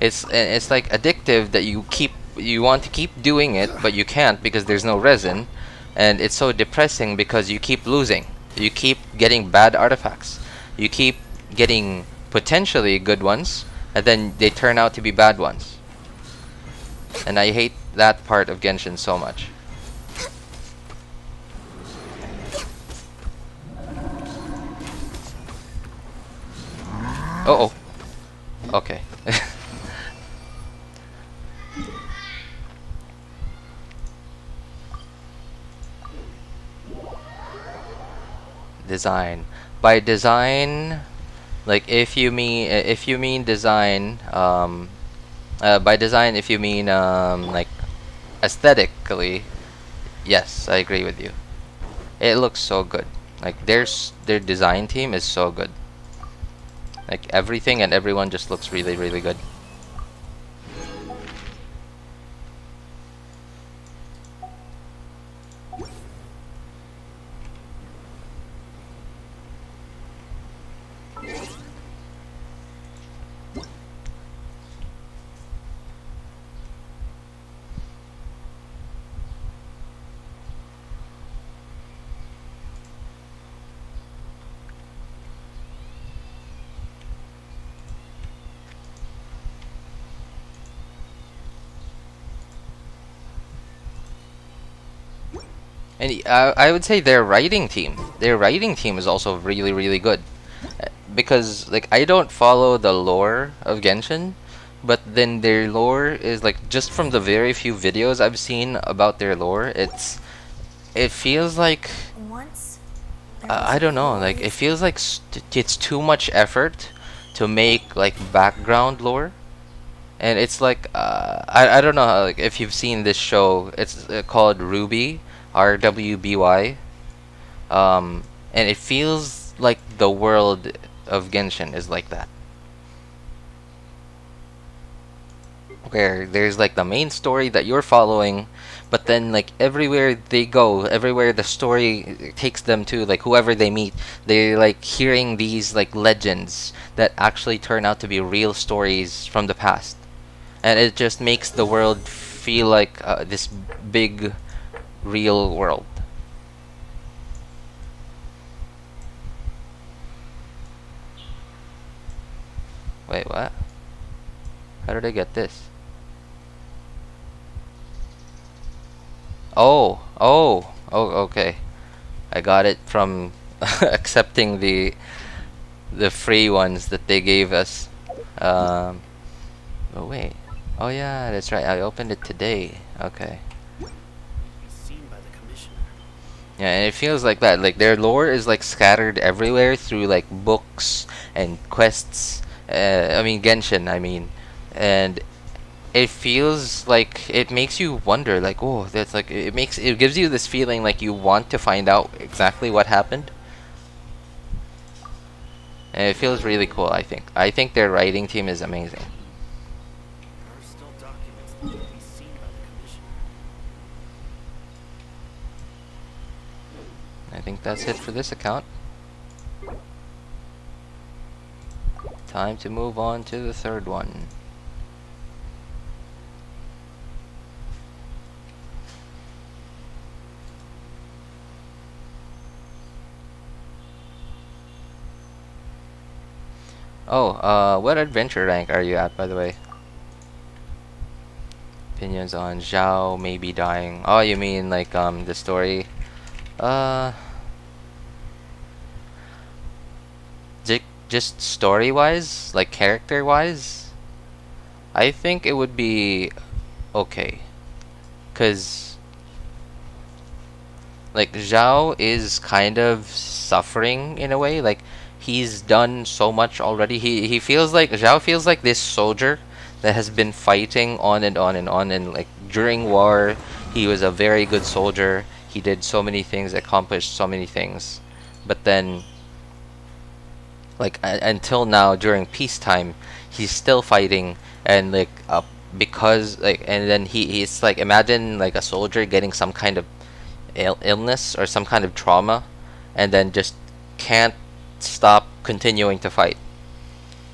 It's like addictive that you want to keep doing it, but you can't because there's no resin, and it's so depressing because you keep losing. You keep getting bad artifacts. You keep getting potentially good ones, and then they turn out to be bad ones. And I hate that part of Genshin so much. Oh, okay. Design. By design, like if you mean design, by design if you mean like aesthetically, yes, I agree with you. It looks so good. Like their design team is so good. Like everything and everyone just looks really, really good. And I would say their writing team is also really, really good. Because like I don't follow the lore of Genshin, but then their lore is like, just from the very few videos I've seen about their lore, it feels like I don't know, like it feels like it's too much effort to make like background lore. And it's like I don't know like if you've seen this show. It's called Ruby, RWBY. And it feels like the world of Genshin is like that, where there's like the main story that you're following, but then like everywhere they go, everywhere the story takes them to, like whoever they meet, they're like hearing these like legends that actually turn out to be real stories from the past. And it just makes the world feel like this big real world. Wait, what? How did I get this? Oh, okay. I got it from accepting the free ones that they gave us. Oh wait. Oh yeah, that's right. I opened it today. Okay. Yeah, and it feels like that. Like their lore is like scattered everywhere through like books and quests. I mean Genshin. And it feels like it makes you wonder. Like, oh, that's like it gives you this feeling like you want to find out exactly what happened. And it feels really cool. I think their writing team is amazing. I think that's it for this account. Time to move on to the third one. Oh, what adventure rank are you at, by the way? Opinions on Xiao maybe dying. Oh, you mean like the story? Just story-wise, like character-wise, I think it would be okay. 'Cause like Xiao is kind of suffering in a way. Like he's done so much already. He feels like Xiao feels like this soldier that has been fighting on and on and on, and like during war he was a very good soldier. He did so many things, accomplished so many things, but then like until now during peacetime he's still fighting. And like because like, and then he's like, imagine like a soldier getting some kind of illness or some kind of trauma, and then just can't stop continuing to fight,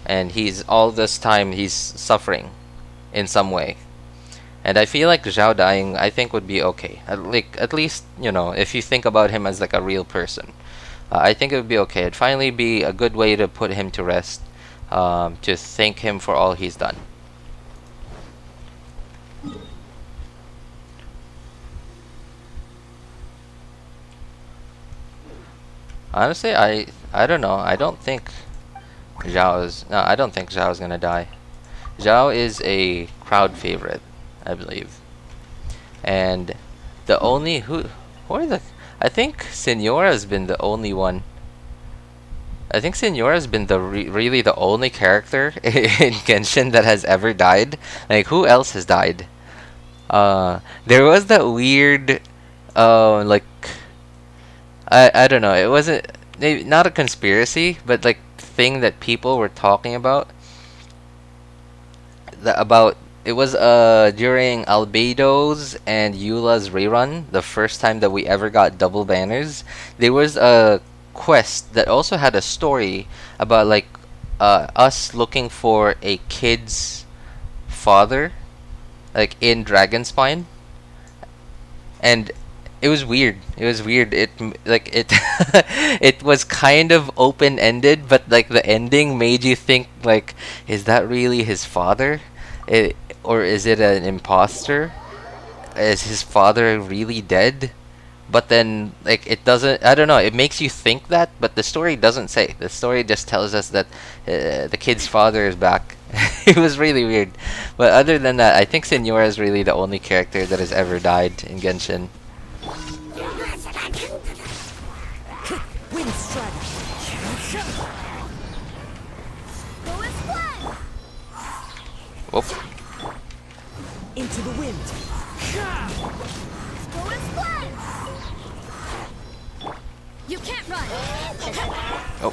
and he's all this time he's suffering in some way. And I feel like Zhao dying, I think, would be okay. At least, you know, if you think about him as like a real person, I think it would be okay. It'd finally be a good way to put him to rest, to thank him for all he's done. Honestly, I don't know. I don't think Zhao's gonna die. Xiao is a crowd favorite, I believe. And the only I think Senora's been the only one. I think Senora's been really the only character in Genshin that has ever died. Like, who else has died? There was that weird, like, I don't know. It wasn't maybe not a conspiracy, but like thing that people were talking about. It was during Albedo's and Eula's rerun, the first time that we ever got double banners. There was a quest that also had a story about like us looking for a kid's father, like in Dragonspine, and it was weird. It was kind of open ended, but like the ending made you think like, is that really his father? Or is it an imposter? Is his father really dead? but then like it doesn't. I don't know. It makes you think that, but the story doesn't say. The story just tells us that the kid's father is back. It was really weird. But other than that, I think Senora is really the only character that has ever died in Genshin. Wind Strider. Go as planned. Whoop. Into the wind. Go as planned. You can't run. Oh.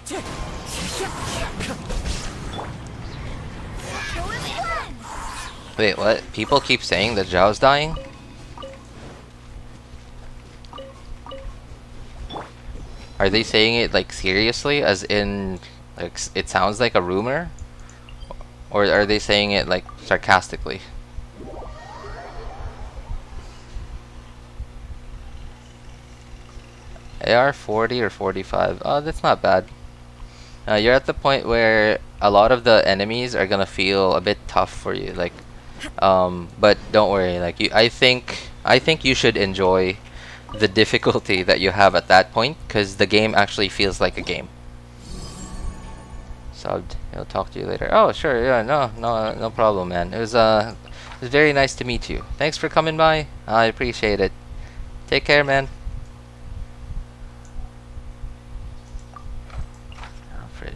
Go as planned. Wait, what? People keep saying that Xiao's dying? Are they saying it like seriously, as in like it sounds like a rumor? Or are they saying it like sarcastically? AR 40 or 45. Oh, that's not bad. You're at the point where a lot of the enemies are gonna feel a bit tough for you, like but don't worry, like I think you should enjoy the difficulty that you have at that point, because the game actually feels like a game. Subbed. I'll talk to you later. Oh, sure. Yeah, no problem, man. It was very nice to meet you. Thanks for coming by. I appreciate it. Take care, man. Alfred.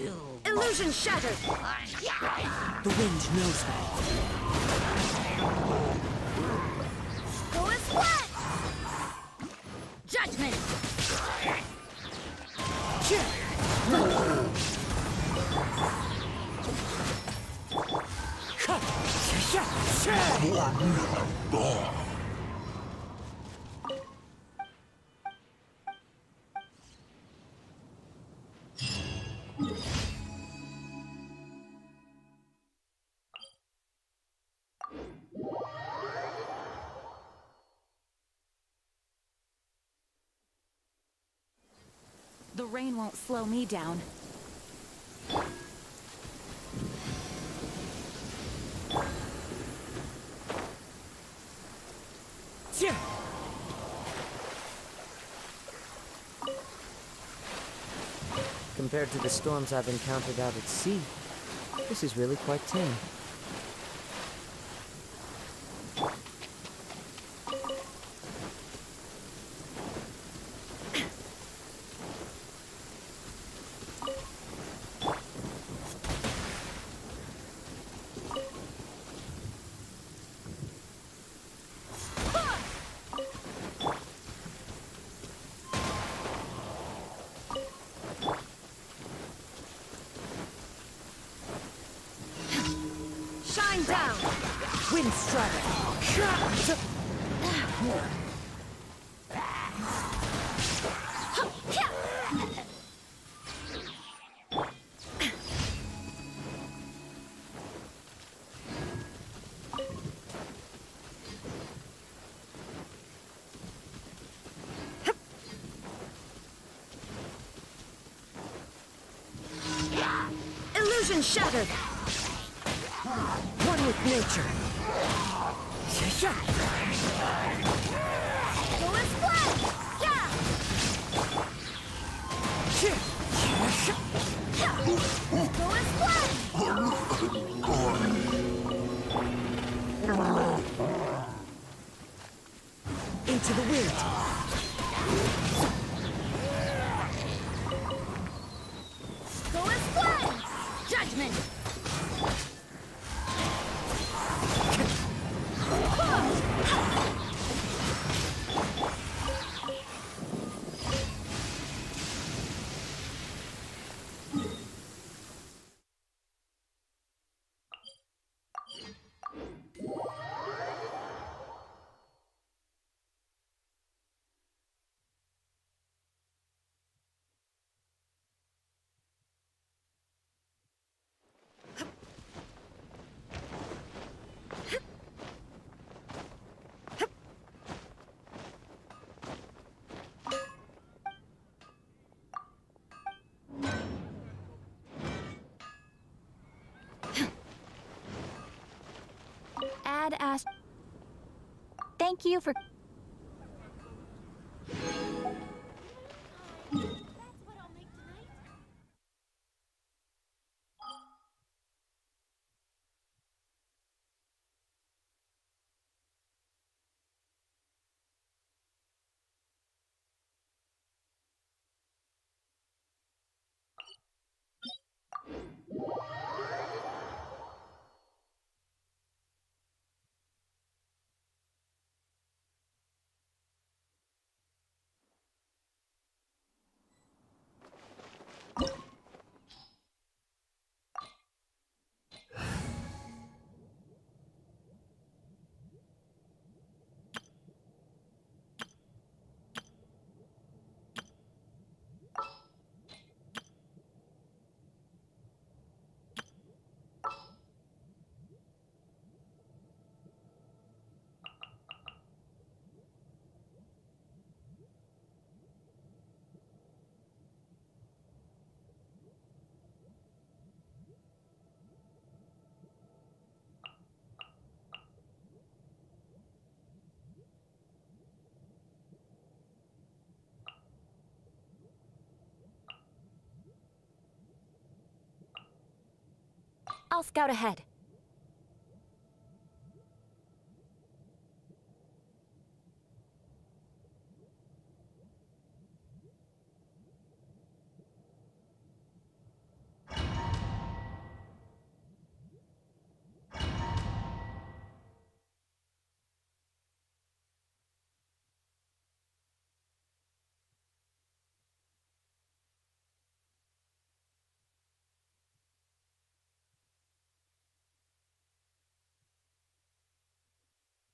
still Illusion shattered! the wind knows that. Go and splat! Judgment! The rain won't slow me down. Compared to the storms I've encountered out at sea, this is really quite tame. Shine down! Wind strike! Illusion shattered! One with nature. Go and splat! Yeah! Go and splat! Into the wind. Go and splat! Judgment! Add as. Thank you for. I'll scout ahead.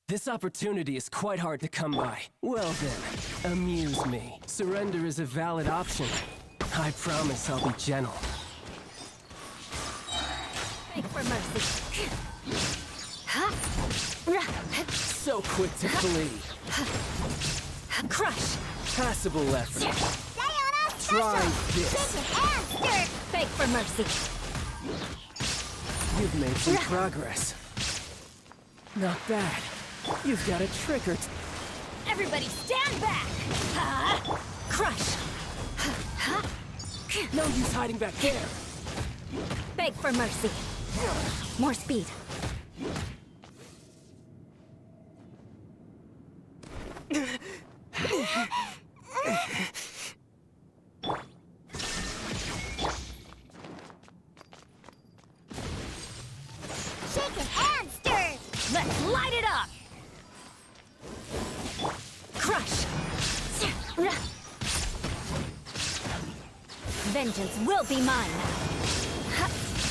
This opportunity is quite hard to come by. Well then, amuse me. Surrender is a valid option. I promise I'll be gentle. Beg for mercy. So quick to flee. Crush. Passable effort. Try this. Beg for mercy. You've made some progress. Not bad. You've got a trick or two. Everybody stand back! Crush! No use hiding back there. Beg for mercy. More speed. Shaken and stirred! Let's light it up! Crush! Vengeance will be mine!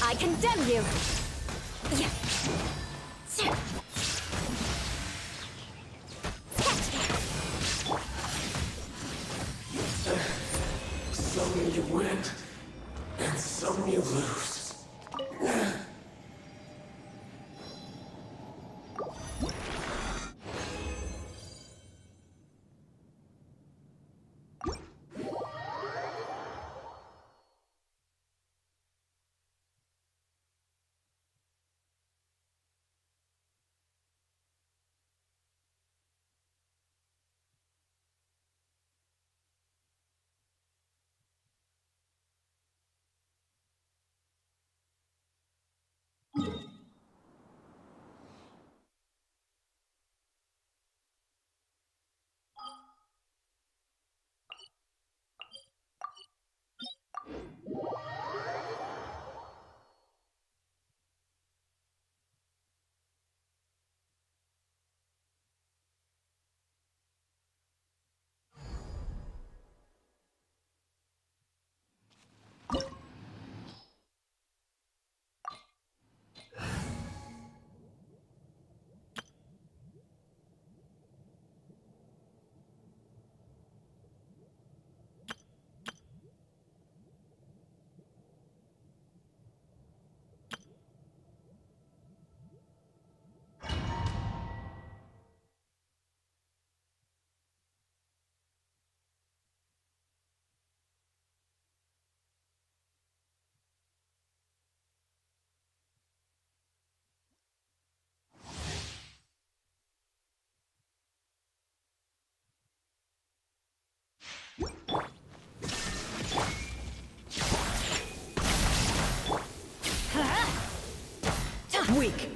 I condemn you! Some you win, and some you lose. Weak.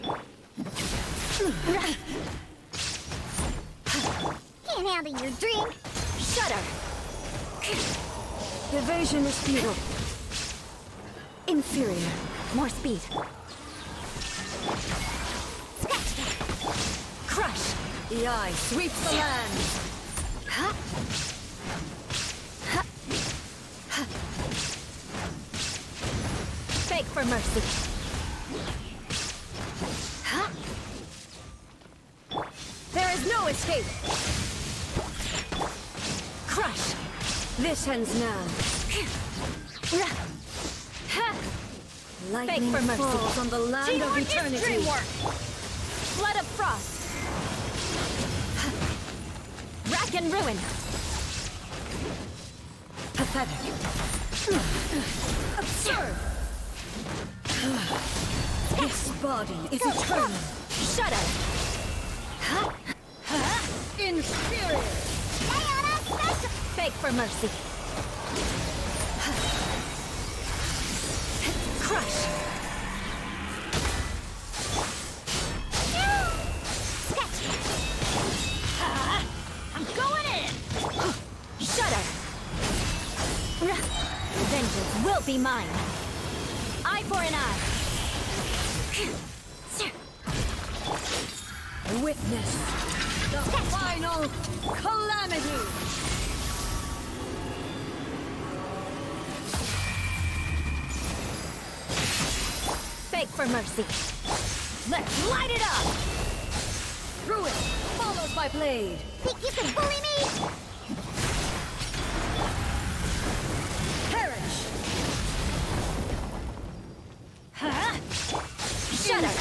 Can't handle your drink. Shudder. Evasion is futile. Inferior. More speed. Crush. The eye sweeps the land. Beg for mercy. There is no escape. Crush. This ends now. Beg for mercy. Falls on the land Teamwork of is eternity. dreamwork. Flood of frost. Rack and ruin. Pathetic. Absurd. This body is eternal. Shudder. Inferior. Beg for mercy. Crush. I'm going in. Shudder. Vengeance will be mine. Eye for an eye. Witness the final calamity. Beg for mercy. Let's light it up! Ruin, followed by blade. Think you can bully me? Perish. Shudder.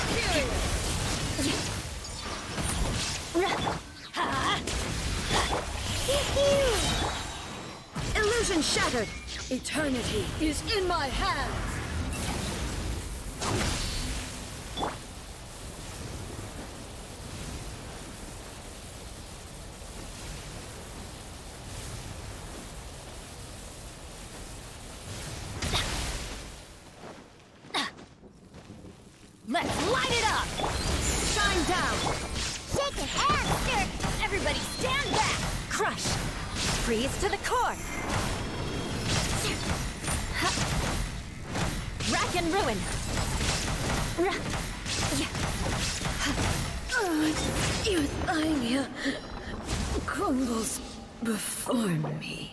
Illusion shattered. Eternity is in my hands. Let's light it up! Shine down! Shake it and stir! Everybody stand back! Crush! Freeze to the core! Rack and ruin! Euthymia crumbles before me.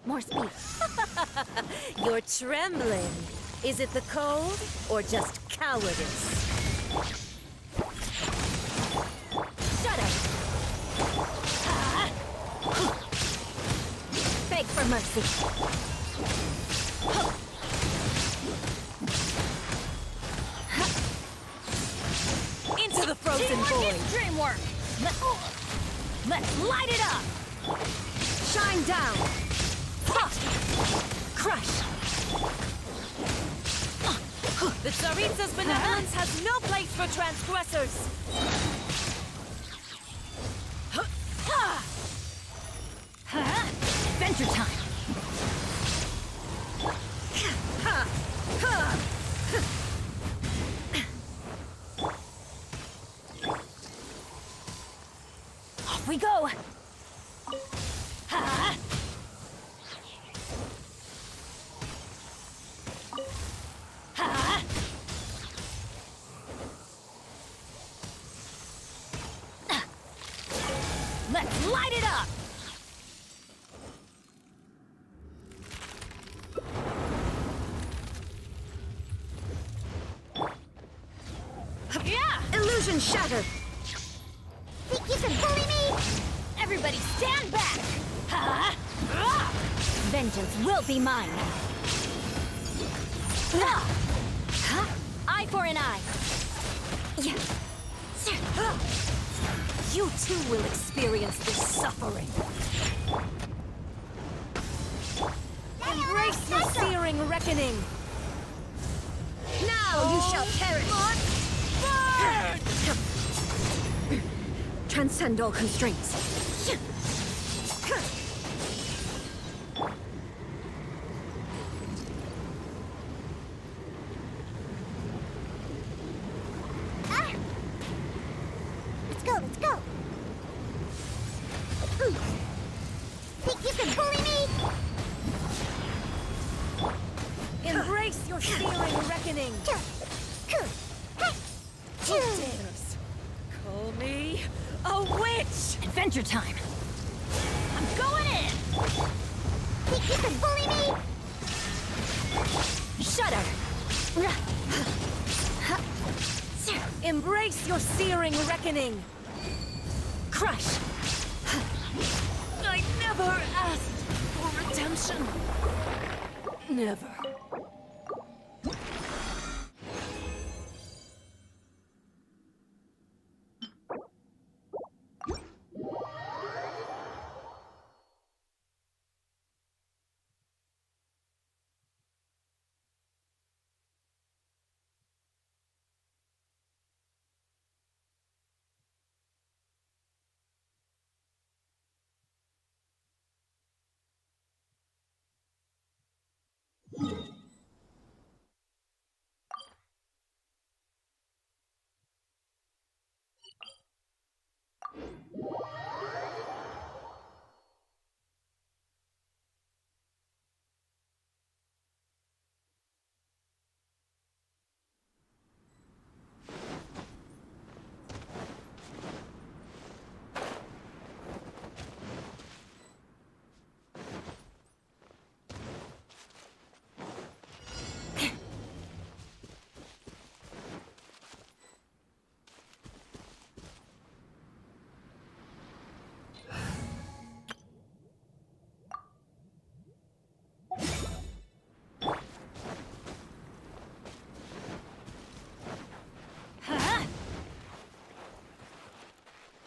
More speed. You're trembling. Is it the cold or just cowardice? Shut up! Beg for mercy. Into the frozen void. Dreamwork. Let's light it up. Shine down. Crush. The Tsaritsa's benevolence has no place for transgressors. Adventure time. Off we go. Let's light it up! Yeah! Illusion shattered! Think you can bully me? Everybody stand back! Vengeance will be mine! Eye for an eye! You too will experience this suffering. Embrace the searing reckoning. Now you shall perish. Transcend all constraints. Think you can bully me? Embrace your searing reckoning. Who dares call me a witch? Adventure time. I'm going in. Think you can bully me? Shudder. Embrace your searing reckoning. Crush. I never asked for redemption. Never.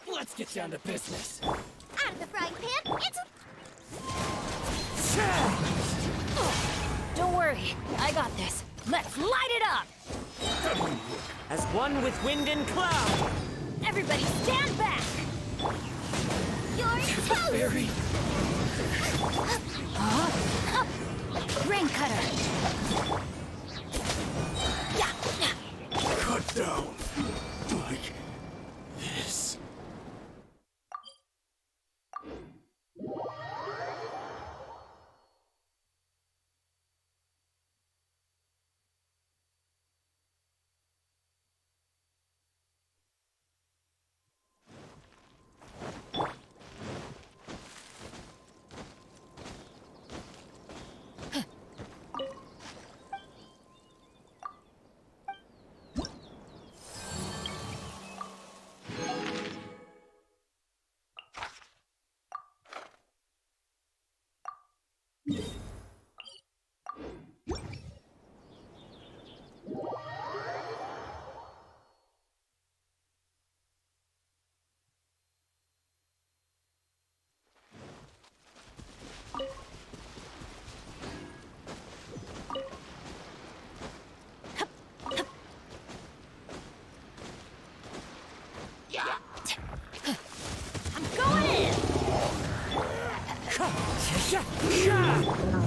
Let's get down to business. Out of the frying pan, it's Don't worry, I got this. Let's light it up! As one with wind and cloud. Everybody stand back! your toast! Very. Rain cutter! Cut down. Like this.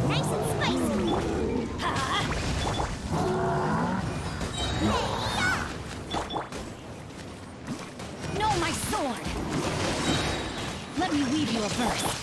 Nice and spicy! No, my sword! Let me weave you a verse.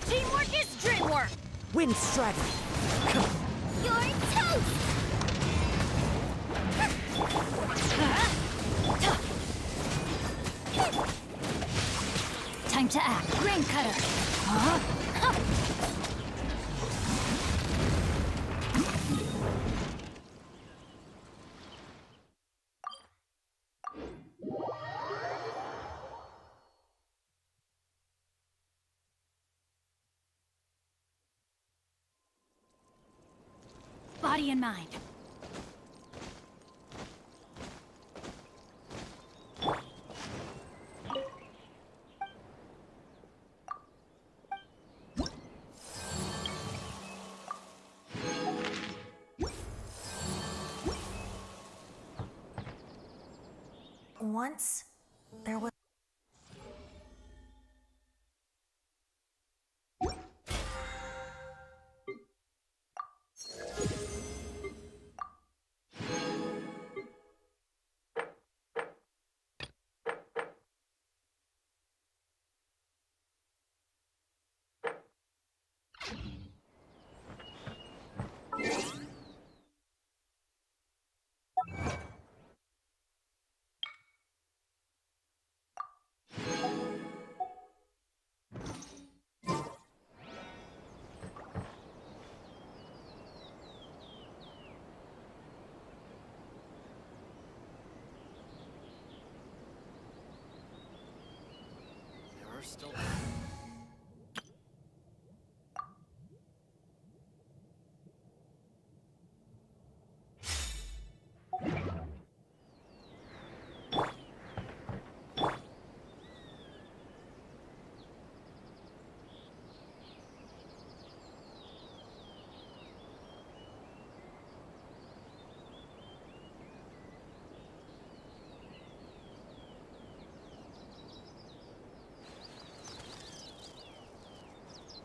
Teamwork is dream work! Wind strategy. You're toast! Time to act. Grain cutter. Huh? Body and mind. Once, there was... There are still